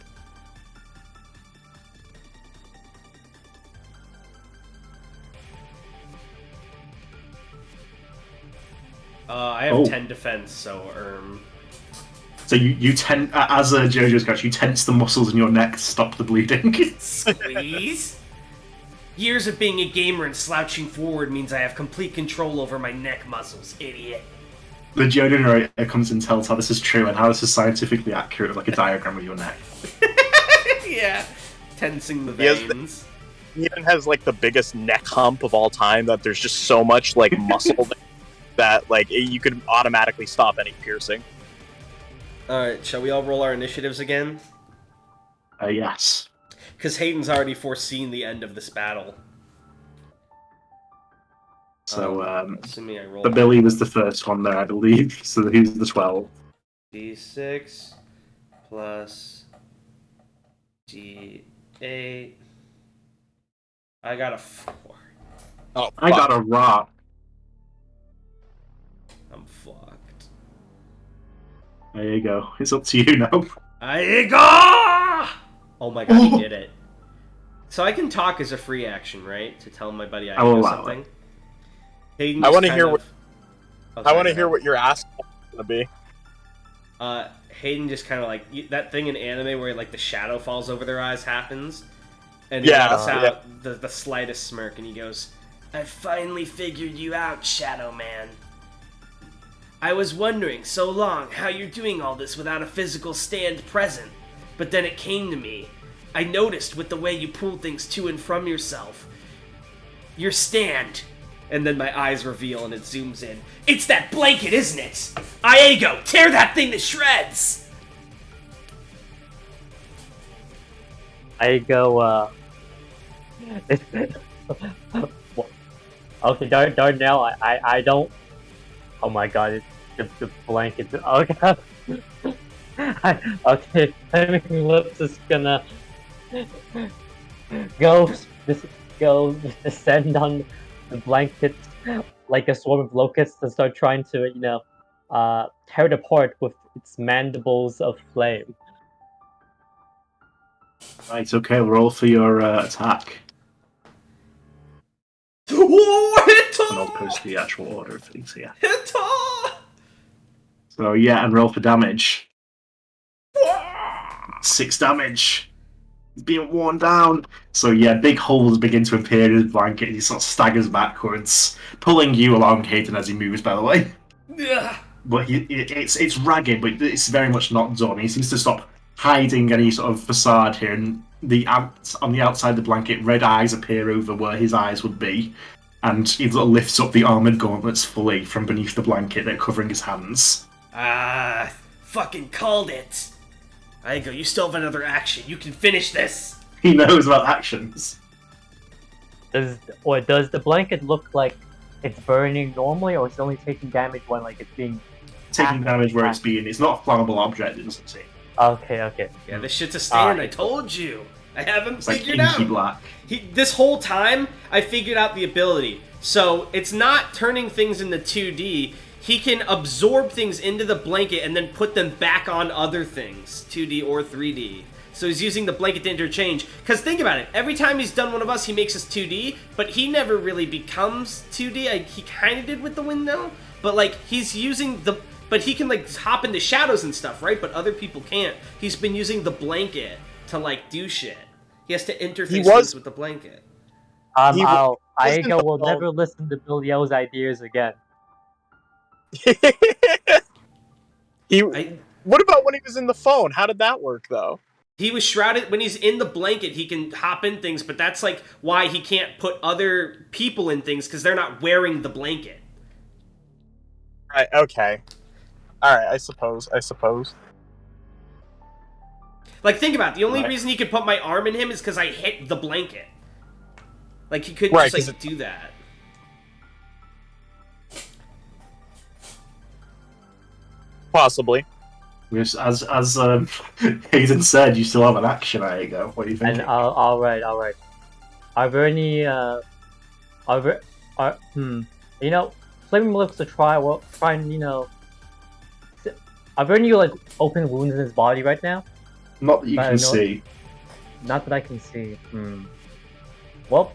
I have 10 defense, so So you as a JoJo's character, you tense the muscles in your neck to stop the bleeding. Squeeze. Years of being a gamer and slouching forward means I have complete control over my neck muscles, idiot. The JoJo narrator comes and tells how this is true and how this is scientifically accurate, like a diagram of your neck. Yeah. Tensing the veins. He even has like the biggest neck hump of all time. That there's just so much like muscle that like you could automatically stop any piercing. Alright, shall we all roll our initiatives again? Yes. Because Hayden's already foreseen the end of this battle. So, assuming I roll. but Billy was the first one there, I believe. So he's the 12. D6 plus D8. I got a 4. Oh, I got a rock. I'm fucked. There you go. It's up to you now. Aiga! Oh my god, he did it. So I can talk as a free action, right? To tell my buddy I will Aiga allow something. it. Hayden I just want to kind hear of- what Oh, I sorry, want to go hear ahead. what your ask is gonna be. Hayden just kind of like that thing in anime where like the shadow falls over their eyes happens, and Yeah, he lets out yeah. the slightest smirk, and he goes, "I finally figured you out, Shadow Man. I was wondering so long how you're doing all this without a physical stand present, but then it came to me. I noticed with the way you pull things to and from yourself. Your stand." And then my eyes reveal and it zooms in. It's that blanket, isn't it? Iago, tear that thing to shreds! I go, okay, Darnell, I don't. Oh my god, it's the blanket. Oh god. Okay, Lips is gonna go descend on the blanket like a swarm of locusts and start trying to, tear it apart with its mandibles of flame. Right, okay, roll for your attack. Oh, hit And I'll post the actual order of things here. Hit So yeah, and roll for damage. 6 damage. He's being worn down. So yeah, big holes begin to appear in his blanket and he sort of staggers backwards, pulling you along, Hayden, as he moves, by the way. But it's ragged, but it's very much not done. He seems to stop hiding any sort of facade here, and on the outside of the blanket, red eyes appear over where his eyes would be, and he lifts up the armoured gauntlets fully from beneath the blanket that are covering his hands. Fucking called it. Aigo, you still have another action. You can finish this. He knows about actions. Does the blanket look like it's burning normally, or it's only taking damage when like it's being Taking damage where it's being. It's not a flammable object, it doesn't seem. Okay. Yeah, this shit's a stand. I told you. I haven't It's like figured inky out. black. This whole time, I figured out the ability. So it's not turning things into 2D. He can absorb things into the blanket and then put them back on other things, 2D or 3D. So he's using the blanket to interchange. Because think about it, every time he's done one of us, he makes us 2D, but he never really becomes 2D. He kind of did with the window, but like he's using the... But he can like hop into shadows and stuff, right? But other people can't. He's been using the blanket to like do shit. He has to interface things with the blanket. Aigo will never listen to Bill Yo's ideas again. What about when he was in the phone? How did that work, though? He was shrouded. When he's in the blanket, he can hop in things, but that's like why he can't put other people in things, because they're not wearing the blanket. Right, okay. Alright, I suppose. Like, think about it. The only reason he could put my arm in him is because I hit the blanket. Like, he couldn't just, like, do that. Possibly. As Hayden said, you still have an action. There you go. What do you think? And all right. Are there any Flaming looks to try and are there any like open wounds in his body right now? Not that you can see. Not that I can see. Well,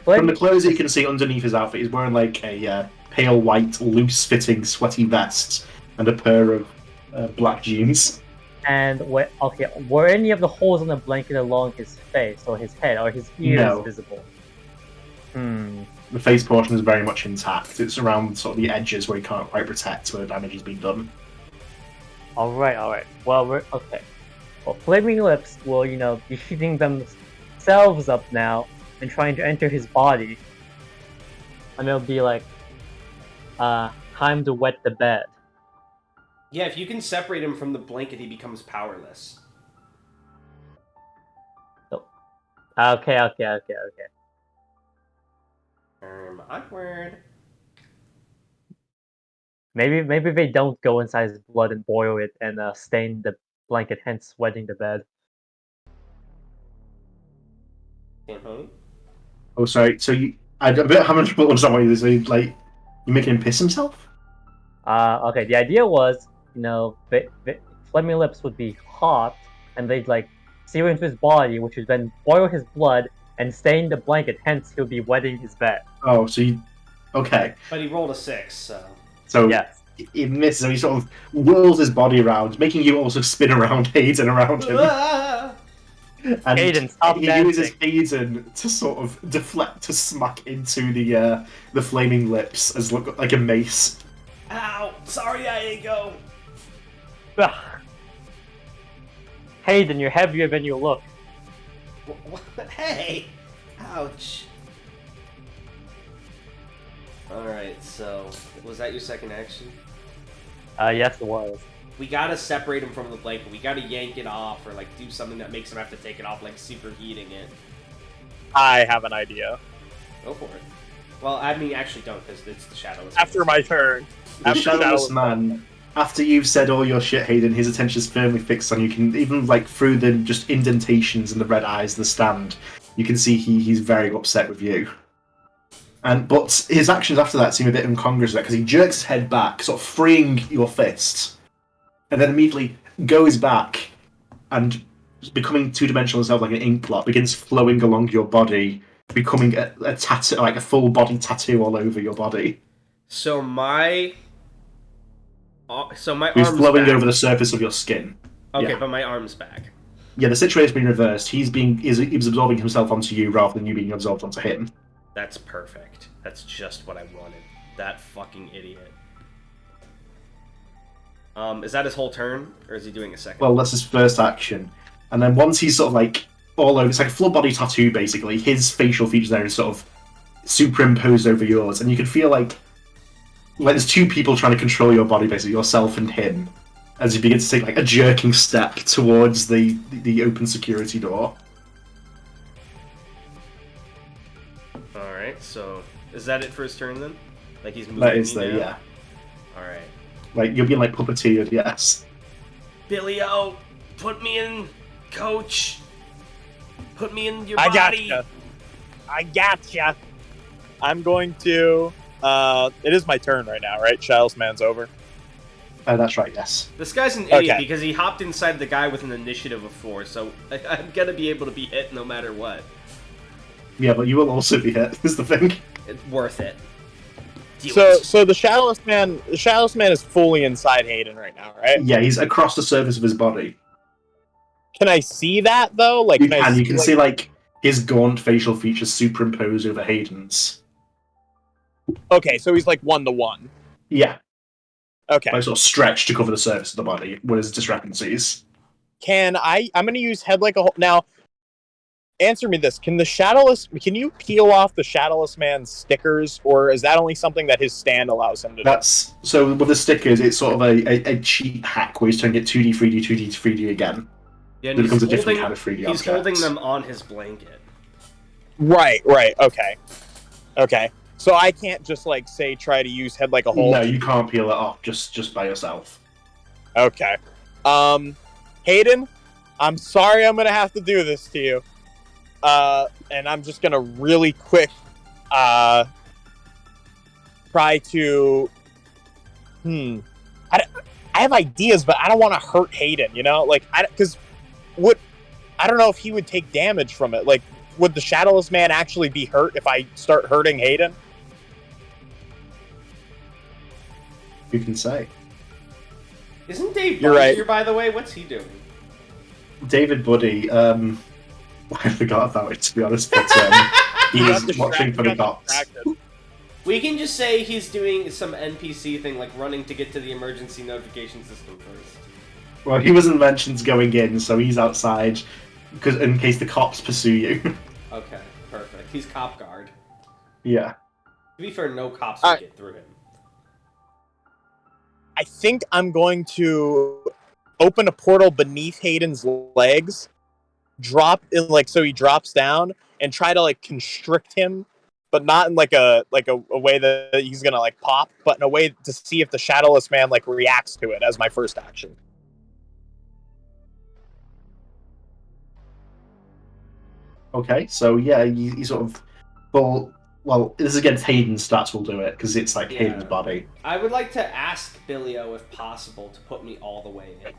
from the clothes you can see underneath his outfit, he's wearing like a pale white, loose-fitting, sweaty vest and a pair of black jeans. And were any of the holes on the blanket along his face or his head or his ears No. visible? The face portion is very much intact. It's around sort of the edges where you can't quite protect where damage has been done. Alright. Well, okay. Well, Flaming Lips will, be heating themselves up now and trying to enter his body. And it'll be like, time to wet the bed. Yeah, if you can separate him from the blanket, he becomes powerless. Okay. Awkward. Maybe they don't go inside his blood and boil it and stain the blanket, hence wetting the bed. Tanhony? Oh, sorry. So I'm a bit having trouble understanding what you're like. You making him piss himself? Okay. The idea was, Flaming Lips would be hot, and they'd like sear into his body, which would then boil his blood and stain the blanket. Hence, he'll be wetting his bed. Oh, so okay. But he rolled a 6, so... So yes. He misses, and he sort of whirls his body around, making you also spin around Hayden around him. And Hayden, stop he uses Hayden to sort of deflect to smack into the Flaming Lips as look like a mace. Ow! Sorry, I ego. Hayden, you're heavier than you look. Hey! Ouch. Alright, so... Was that your second action? Yes, it was. We gotta separate him from the blanket. We gotta yank it off, or like do something that makes him have to take it off, like superheating it. I have an idea. Go for it. Well, I mean, actually don't, because it's the Shadowless. After my turn. The Shadowless Man, after you've said all your shit, Hayden, his attention is firmly fixed on you. Can even like through the just indentations in the red eyes of the stand, you can see he's very upset with you. But his actions after that seem a bit incongruous because he jerks his head back, sort of freeing your fist, and then immediately goes back and, becoming two-dimensional himself like an ink blot, begins flowing along your body, becoming a tattoo, like a full body tattoo all over your body. So my He's arm's flowing back. over the surface of your skin. Okay, Yeah. but my arm's back. Yeah, the situation's been reversed. He's absorbing himself onto you rather than you being absorbed onto him. That's perfect. That's just what I wanted. That fucking idiot. Is that his whole turn, or is he doing a second? Well, that's his first action. And then once he's sort of like all over, it's like a full body tattoo basically. His facial features there is sort of superimposed over yours, and you can feel like there's two people trying to control your body, basically, yourself and him, as you begin to take like a jerking step towards the open security door. Alright, so is that it for his turn then? Like he's moving That is me the now? yeah. Alright. Like you're being like puppeteered, yes. Billy-O, put me in, coach. Put me in your I body. gotcha. I'm going to... it is my turn right now, right? Shadowless Man's over. That's right, yes. This guy's an idiot Okay. because he hopped inside the guy with an initiative of 4, so I'm gonna be able to be hit no matter what. Yeah, but you will also be hit, is the thing. It's worth it. Deal So it. the Shadowless Man is fully inside Hayden right now, right? Yeah, he's across the surface of his body. Can I see that though? Like, You can can, I you can see like his gaunt facial features superimposed over Hayden's. Okay, so he's like 1-to-1. Yeah, Okay. like sort of stretched to cover the surface of the body. What is discrepancies? I'm going to use head like a hole. Now, answer me this. Can you peel off the Shadowless Man's stickers, or is that only something that his stand allows him to do? That's so with the stickers. It's sort of a cheat hack where he's turning it 2D, 3D, 2D to 3D again. Yeah, and It he's becomes a different holding- kind of 3D He's object. holding them on his blanket. Right, okay. So I can't just like say try to use head like a hole. No, you can't peel it off just by yourself. Okay. Hayden, I'm sorry I'm gonna have to do this to you. And I'm just gonna really quick try to I have ideas, but I don't want to hurt Hayden, you know? Like I don't know if he would take damage from it. Like, would the Shadowless Man actually be hurt if I start hurting Hayden? You can say. Isn't Dave You're Buddy right. here, by the way? What's he doing? David Buddy, I forgot about it, to be honest, but he You was got watching for the got cops. distracted. We can just say he's doing some NPC thing, like running to get to the emergency notification system first. Well, he wasn't mentioned going in, so he's outside because in case the cops pursue you. Okay, perfect. He's cop guard. Yeah. To be fair, no cops would get through him. I think I'm going to open a portal beneath Hayden's legs, drop in so he drops down, and try to constrict him, but not in like a way that he's gonna pop, but in a way to see if the Shadowless Man reacts to it as my first action. Okay, so yeah, you sort of well, this is against Hayden's stats. Will do it because it's Hayden's body. I would like to ask Billio, if possible, to put me all the way in.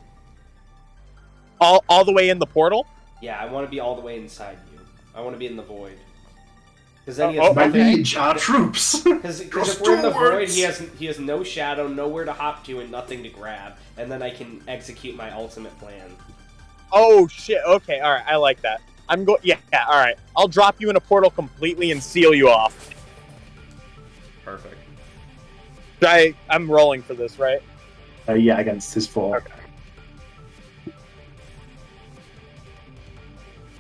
All the way in the portal? Yeah, I want to be all the way inside you. I want to be in the void. Because then he Oh, has My nothing. liege, our troops. Because if we're in the void, Towards- he has no shadow, nowhere to hop to, and nothing to grab. And then I can execute my ultimate plan. Oh shit! Okay, all right, I like that. Yeah, all right. I'll drop you in a portal completely and seal you off. Perfect. I'm rolling for this, right? Yeah, against his 4. Okay.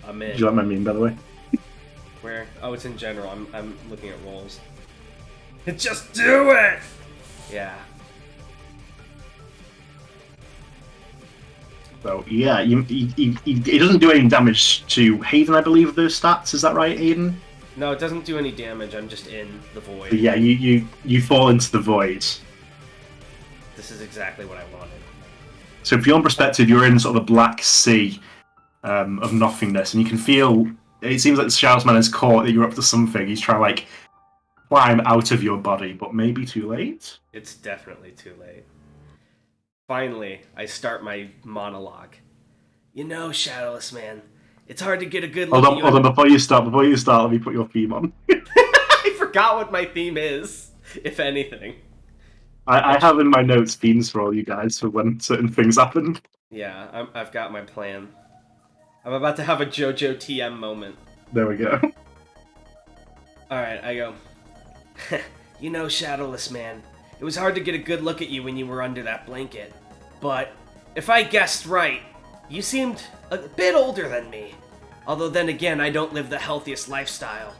I'm in. Do you like my meme, by the way? Where? Oh, it's in general. I'm looking at rolls. Just do it! Yeah. So yeah, he doesn't do any damage to Hayden, I believe. Those stats, is that right, Hayden? No, it doesn't do any damage. I'm just in the void. But yeah, you fall into the void. This is exactly what I wanted. So from your perspective, you're in sort of a black sea of nothingness, and you can feel. It seems like the Shadowless Man is caught that you're up to something. He's trying to climb out of your body, but maybe too late. It's definitely too late. Finally, I start my monologue. You know, Shadowless Man, it's hard to get a good look at you. Hold on, before you start, let me put your theme on. I forgot what my theme is, if anything. I have in my notes themes for all you guys for when certain things happen. Yeah, I've got my plan. I'm about to have a JoJo TM moment. There we go. Alright, I go. You know, Shadowless Man, it was hard to get a good look at you when you were under that blanket. But, if I guessed right, you seemed a bit older than me. Although then again, I don't live the healthiest lifestyle.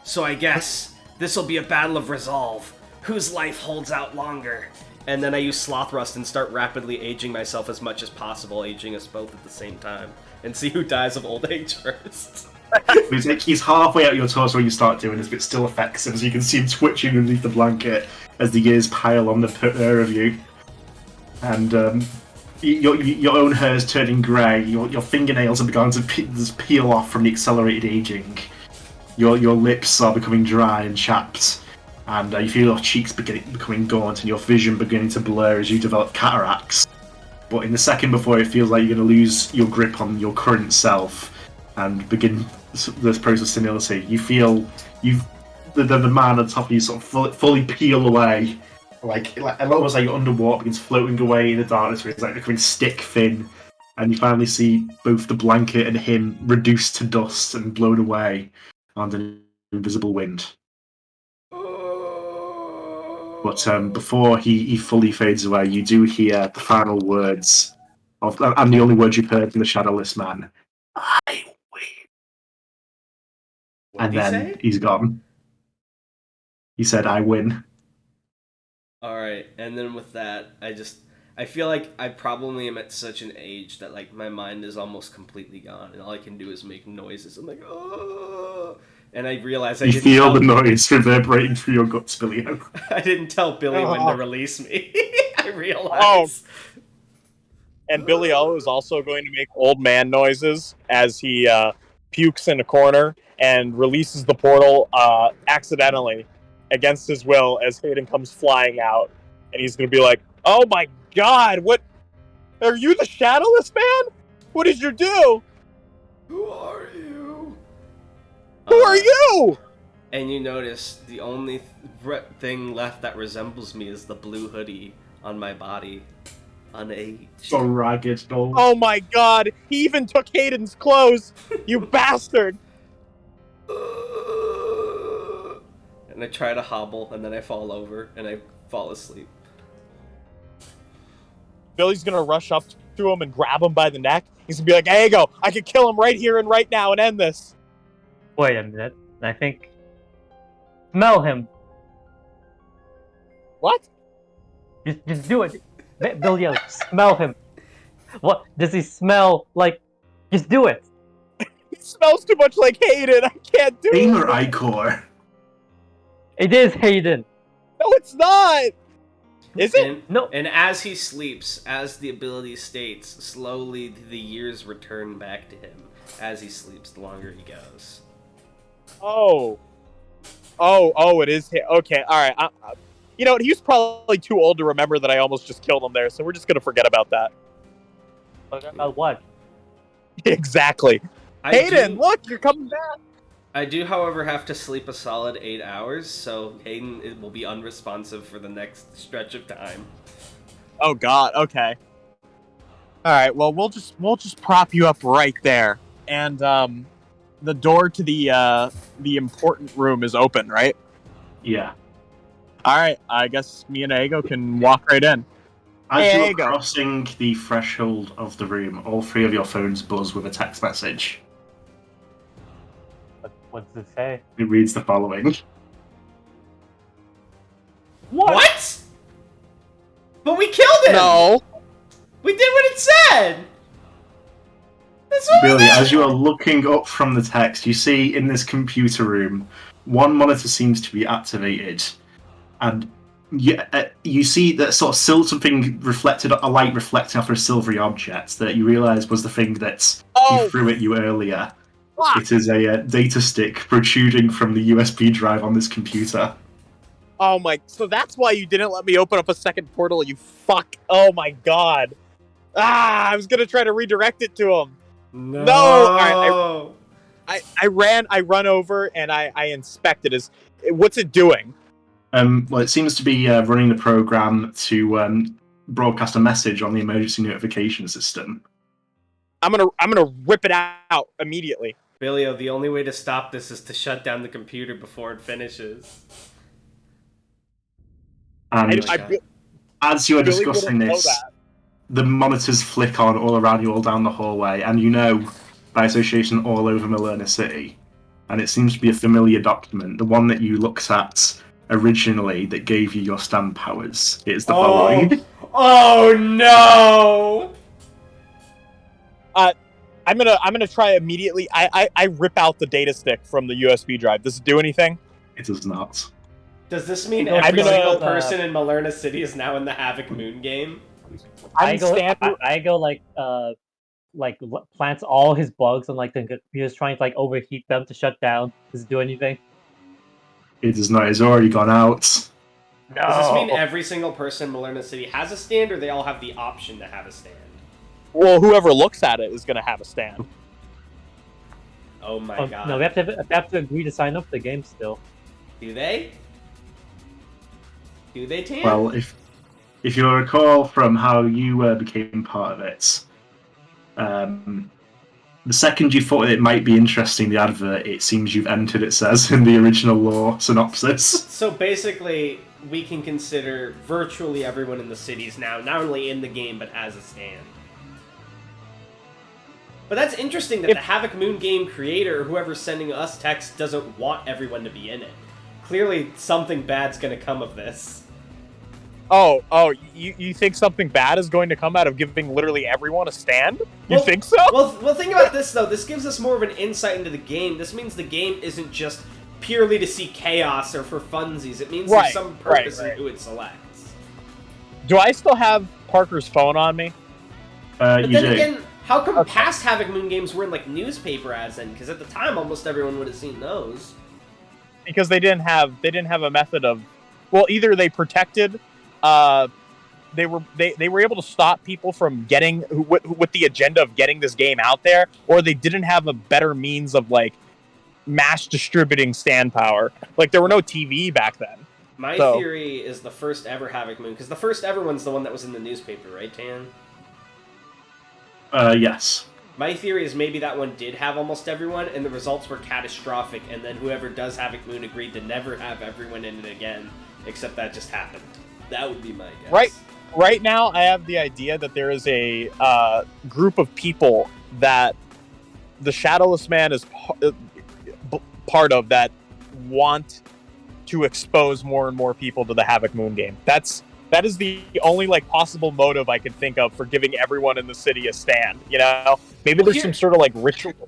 So I guess this'll be a battle of resolve. Whose life holds out longer? And then I use Sloth Rust and start rapidly aging myself as much as possible, aging us both at the same time. And see who dies of old age first. He's halfway out your torso when you start doing this, but it still affects him, so you can see him twitching underneath the blanket as the years pile on the pair of you. And your own hair is turning grey, your fingernails are beginning to peel off from the accelerated aging. Your lips are becoming dry and chapped, and you feel your cheeks becoming gaunt and your vision beginning to blur as you develop cataracts. But in the second before, it feels like you're going to lose your grip on your current self and begin this process of senility. You feel the man on top of you sort of fully peel away, like almost like you're underwater, begins floating away in the darkness, where it's like becoming stick thin, and you finally see both the blanket and him reduced to dust and blown away on an invisible wind. But before he fully fades away, you do hear the final words of, and the only words you've heard from the Shadowless Man. I win. What And did he then say? he's gone. He said, I win. Alright, and then with that, I feel like I probably am at such an age that, like, my mind is almost completely gone, and all I can do is make noises. I'm like, oh! And I realize I You didn't feel tell, the noise reverberating through your guts, Billio. I didn't tell Billy when to release me. I realize. Oh. And Billy O is also going to make old man noises as he pukes in a corner and releases the portal accidentally against his will as Hayden comes flying out. And he's going to be like, oh my god, what? Are you the Shadowless Man? What did you do? Who are you? Who are you? And you notice the only thing left that resembles me is the blue hoodie on my body. unaged. So ragged, no. Oh my god, he even took Hayden's clothes! You bastard! And I try to hobble, and then I fall over, and I fall asleep. Billy's gonna rush up to him and grab him by the neck. He's gonna be like, "Hey, go! I could kill him right here and right now and end this." Wait a minute. I think. Smell him. What? Just do it. Bill yells, smell him. What? Does he smell like... Just do it. He smells too much like Hayden. I can't do Beam it. or Icor? It is Hayden. No, it's not. Is it? And, No. and as he sleeps, as the ability states, slowly the years return back to him. As he sleeps, the longer he goes. Oh, it is. Okay, all right. You know what? He was probably too old to remember that I almost just killed him there, so we're just gonna forget about that. What? Exactly. Hayden, look, you're coming back. I do, however, have to sleep a solid 8 hours, so Hayden will be unresponsive for the next stretch of time. Oh God. Okay. All right. Well, we'll just prop you up right there, and the door to the important room is open, right? Yeah. All right. I guess me and Ego can walk right in. As Hey, you there are you go. crossing the threshold of the room, all three of your phones buzz with a text message. What does it say? It reads the following. What? But we killed him! No. We did what it said! That's what we Billy, did! as you are looking up from the text, you see in this computer room, one monitor seems to be activated, and you see that sort of still something reflected, a light reflecting off a silvery object that you realise was the thing that he threw at you earlier. Fuck. It is a data stick protruding from the USB drive on this computer. Oh my! So that's why you didn't let me open up a second portal, you fuck! Oh my God! Ah! I was gonna try to redirect it to him. No! All right, I run over and I inspect it. What's it doing? Well, it seems to be running the program to broadcast a message on the emergency notification system. I'm gonna rip it out immediately. Billio, the only way to stop this is to shut down the computer before it finishes. And as you are Billy discussing wouldn't know this, that. the monitors flick on all around you, all down the hallway, and you know, by association, all over Malerna City. And it seems to be a familiar document, the one that you looked at originally that gave you your stand powers. It is the following. Oh no! I'm gonna try immediately. I rip out the data stick from the USB drive. Does it do anything? It does not. Does this mean I'm every gonna, single person in Malerna City is now in the Havoc Moon game? I go like plants all his bugs on like the computer's trying to like overheat them to shut down. Does it do anything? It does not. It's already gone out. No. Does this mean every single person in Malerna City has a stand, or they all have the option to have a stand? Well, whoever looks at it is gonna have a stand. Oh my god. No, they have to agree to sign up for the game still. Do they? Do they, Tam? Well, if you recall from how you became part of it, the second you thought it might be interesting, the advert, it seems you've entered, it says, in the original lore synopsis. So basically, we can consider virtually everyone in the cities now, not only in the game, but as a stand. But that's interesting that the Havoc Moon game creator, whoever's sending us text, doesn't want everyone to be in it. Clearly, something bad's gonna come of this. You think something bad is going to come out of giving literally everyone a stand? You Well- think so? Well, think about this, though. This gives us more of an insight into the game. This means the game isn't just purely to see chaos or for funsies. It means there's some purpose in who it selects. Do I still have Parker's phone on me? But You then do. again, how come past Havoc Moon games were in, like, newspaper ads then? Because at the time, almost everyone would have seen those. Because they didn't have a method of, well, either they protected, they were able to stop people from getting with the agenda of getting this game out there, or they didn't have a better means of like mass distributing stand power. Like there were no TV back then. My So- theory is the first ever Havoc Moon, because the first ever one's the one that was in the newspaper, right, Tan? Yes. My theory is maybe that one did have almost everyone, and the results were catastrophic, and then whoever does Havoc Moon agreed to never have everyone in it again, except that just happened. That would be my guess. Right now, I have the idea that there is a group of people that the Shadowless Man is part of that want to expose more and more people to the Havoc Moon game. That is the only like possible motive I could think of for giving everyone in the city a stand. You know, maybe there's some sort of like ritual.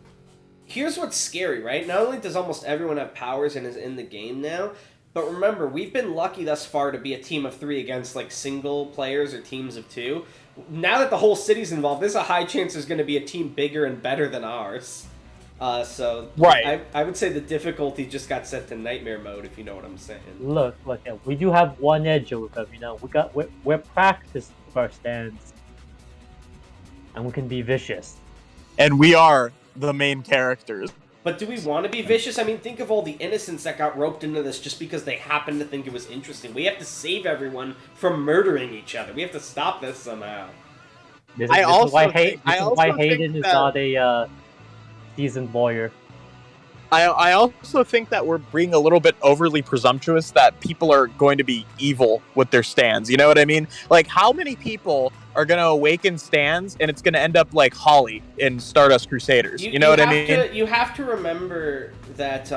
Here's what's scary, right? Not only does almost everyone have powers and is in the game now, but remember, we've been lucky thus far to be a team of 3 against like single players or teams of 2. Now that the whole city's involved, there's a high chance there's going to be a team bigger and better than ours. So Right. I would say the difficulty just got set to nightmare mode, if you know what I'm saying. Look, we do have one edge over them, you know. We're practiced with our stands. And we can be vicious. And we are the main characters. But do we want to be vicious? I mean, think of all the innocents that got roped into this just because they happened to think it was interesting. We have to save everyone from murdering each other. We have to stop this somehow. This is why Hayden is not a seasoned lawyer. I also think that we're being a little bit overly presumptuous that people are going to be evil with their stands. You know what I mean? Like, how many people are going to awaken stands and it's going to end up like Holly in Stardust Crusaders? You know what I mean? You have to remember that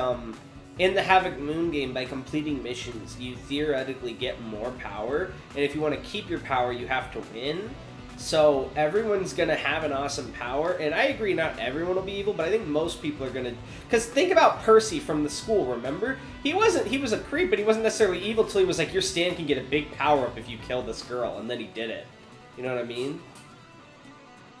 in the Havoc Moon game, by completing missions, you theoretically get more power. And if you want to keep your power, you have to win. So everyone's going to have an awesome power. And I agree, not everyone will be evil, but I think most people are going to... Because think about Percy from the school, remember? He was a creep, but he wasn't necessarily evil till he was like, your stand can get a big power-up if you kill this girl. And then he did it. You know what I mean?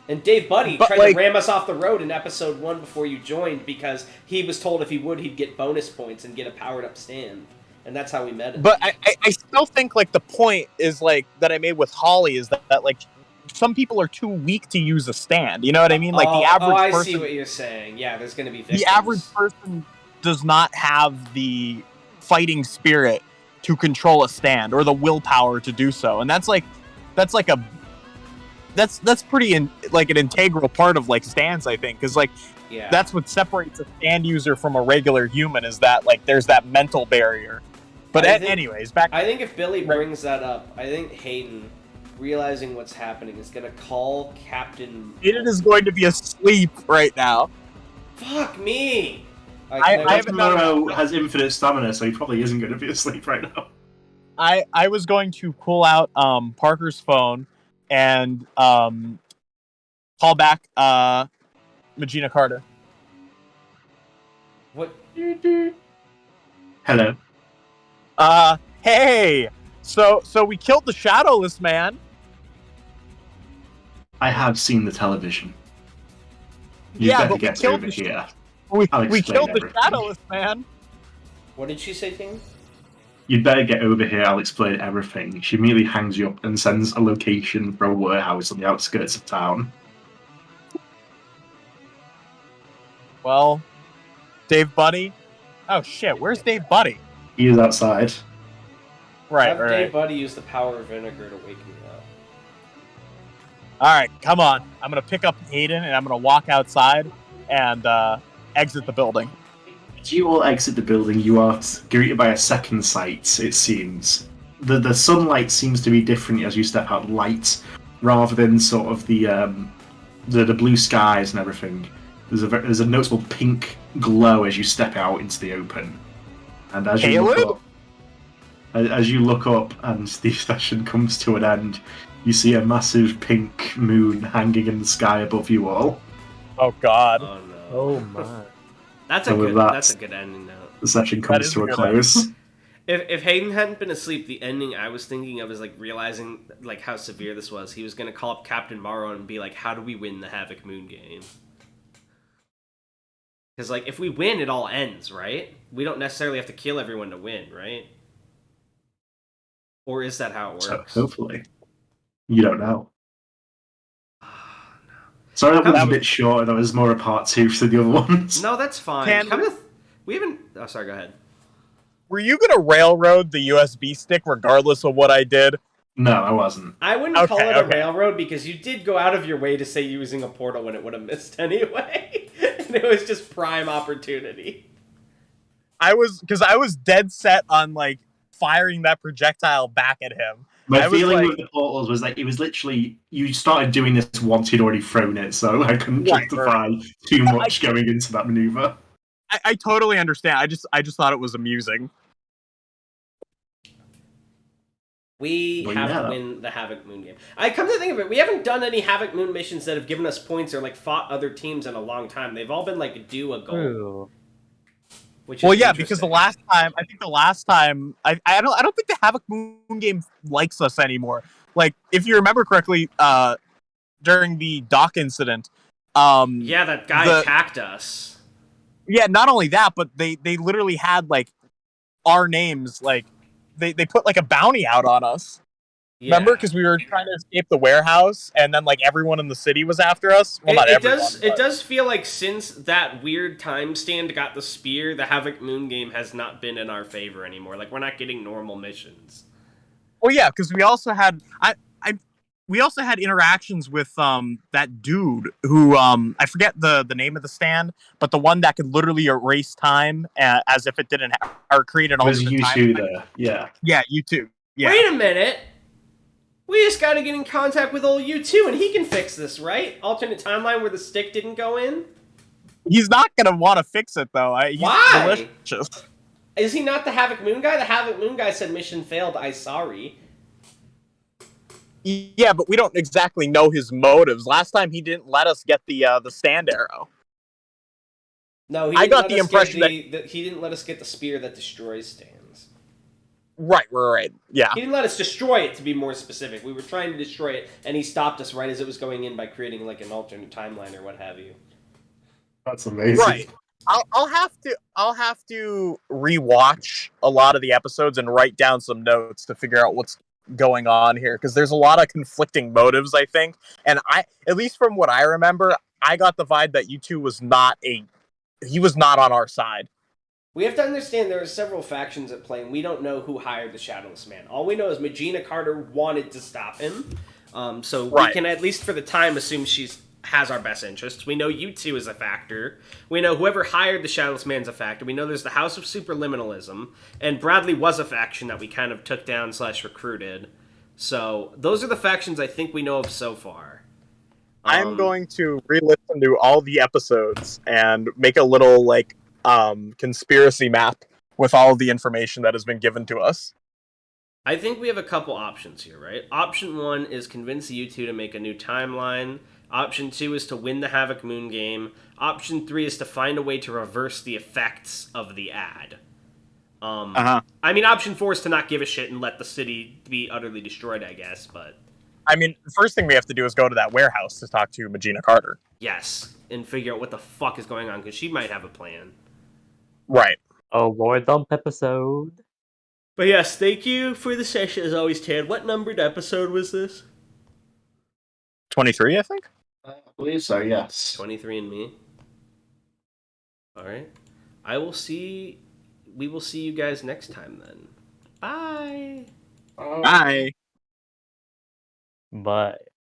And Dave Buddy tried to ram us off the road in episode 1 before you joined because he was told if he would, he'd get bonus points and get a powered-up stand. And that's how we met him. But I still think, like, the point is, like, that I made with Holly is that like, some people are too weak to use a stand. You know what I mean? Like the average person. I see what you're saying. Yeah, there's going to be victims. The average person does not have the fighting spirit to control a stand or the willpower to do so, and that's pretty like an integral part of like stands, I think, because like that's what separates a stand user from a regular human is that like there's that mental barrier. But anyways, back. I think if Billy brings that up, I think Hayden, realizing what's happening, is going to call Captain... Hayden is going to be asleep right now. Fuck me! Tomorrow has infinite stamina, so he probably isn't going to be asleep right now. I was going to pull out Parker's phone and call back Magina Carter. What? Hello. Hey! So we killed the Shadowless Man. I have seen the television. You better get over here. We killed the Shadowless Man. What did she say, Ting? You'd better get over here, I'll explain everything. She immediately hangs you up and sends a location for a warehouse on the outskirts of town. Well, Dave Buddy? Oh shit, where's Dave Buddy? He is outside. Right. Dave Buddy use the power of vinegar to wake me up. Alright, come on. I'm gonna pick up Hayden and I'm gonna walk outside and exit the building. As you all exit the building, you are greeted by a second sight, it seems. The sunlight seems to be different as you step out, light, rather than sort of the blue skies and everything. There's a noticeable pink glow as you step out into the open. And as you look up and the session comes to an end, you see a massive pink moon hanging in the sky above you all. Oh god. Oh no. Oh my. That's a good ending note. The session comes to a close. If Hayden hadn't been asleep, the ending I was thinking of is like realizing like how severe this was. He was gonna call up Captain Morrow and be like, "How do we win the Havoc Moon game?" Because like if we win, it all ends, right? We don't necessarily have to kill everyone to win, right? Or is that how it works? So, hopefully. You don't know. Sorry, that was a bit short. That was more a part 2 for the other ones. No, that's fine. We haven't... Oh, sorry, go ahead. were you gonna railroad the USB stick regardless of what I did? No, I wasn't. I wouldn't call it a Okay. railroad because you did go out of your way to say using a portal when it would have missed anyway. And it was just prime opportunity. I was dead set on like firing that projectile back at him. My I was feeling like- with the portals was like it was literally you started doing this once you'd already thrown it, so I couldn't Right, justify too much going into that maneuver. I totally understand. I just thought it was amusing. We Well, have yeah. to win the Havoc Moon game. I come to think of it, we haven't done any Havoc Moon missions that have given us points or like fought other teams in a long time. They've all been like do a goal. True. Which Well, is yeah, because the last time I don't think the Havoc Moon game likes us anymore. Like, if you remember correctly, during the dock incident, yeah, that guy attacked us. yeah, not only that, but they literally had like our names, like they put like a bounty out on us. Yeah. Remember, because we were trying to escape the warehouse, and then like everyone in the city was after us. Well, not everyone. It does feel like since that weird time stand got the spear, the Havoc Moon game has not been in our favor anymore. Like we're not getting normal missions. Well, yeah, because we also had we also had interactions with that dude who I forget the name of the stand, but the one that could literally erase time as if it didn't or create an It was alternate you time. two there, yeah. Yeah, you too. Yeah. Wait a minute. We just gotta get in contact with old U2 and he can fix this, right? Alternate timeline where the stick didn't go in? He's not gonna want to fix it though. He's Why? delicious. Is he not the Havoc Moon guy? The Havoc Moon guy said mission failed, I sorry. Yeah, but we don't exactly know his motives. Last time he didn't let us get the stand arrow. No, he I didn't got let the us impression get he didn't let us get the spear that destroys stands. Right. Yeah. He didn't let us destroy it, to be more specific. We were trying to destroy it, and he stopped us right as it was going in by creating like an alternate timeline or what have you. That's amazing. Right. I'll have to rewatch a lot of the episodes and write down some notes to figure out what's going on here, because there's a lot of conflicting motives, I think. And at least from what I remember, I got the vibe that U2 was not on our side. We have to understand there are several factions at play, and we don't know who hired the Shadowless Man. All we know is Magina Carter wanted to stop him, so Right. we can, at least for the time, assume has our best interests. We know U2 is a factor. We know whoever hired the Shadowless Man's a factor. We know there's the House of Superliminalism, and Bradley was a faction that we kind of took down / recruited. So those are the factions I think we know of so far. I'm going to re-listen to all the episodes and make a little like conspiracy map with all of the information that has been given to us. I think we have a couple options here, right? Option 1 is convince U2 to make a new timeline. Option 2 is to win the Havoc Moon game. Option 3 is to find a way to reverse the effects of the ad. I mean, option 4 is to not give a shit and let the city be utterly destroyed, I guess, but... I mean, the first thing we have to do is go to that warehouse to talk to Magina Carter. Yes, and figure out what the fuck is going on, because she might have a plan. Right. Oh, Lord Dump episode. But yes, thank you for the session as always, Tad. What numbered episode was this? 23, I think. I believe so, yes. 23 and me. Alright. We will see you guys next time then. Bye! Bye. But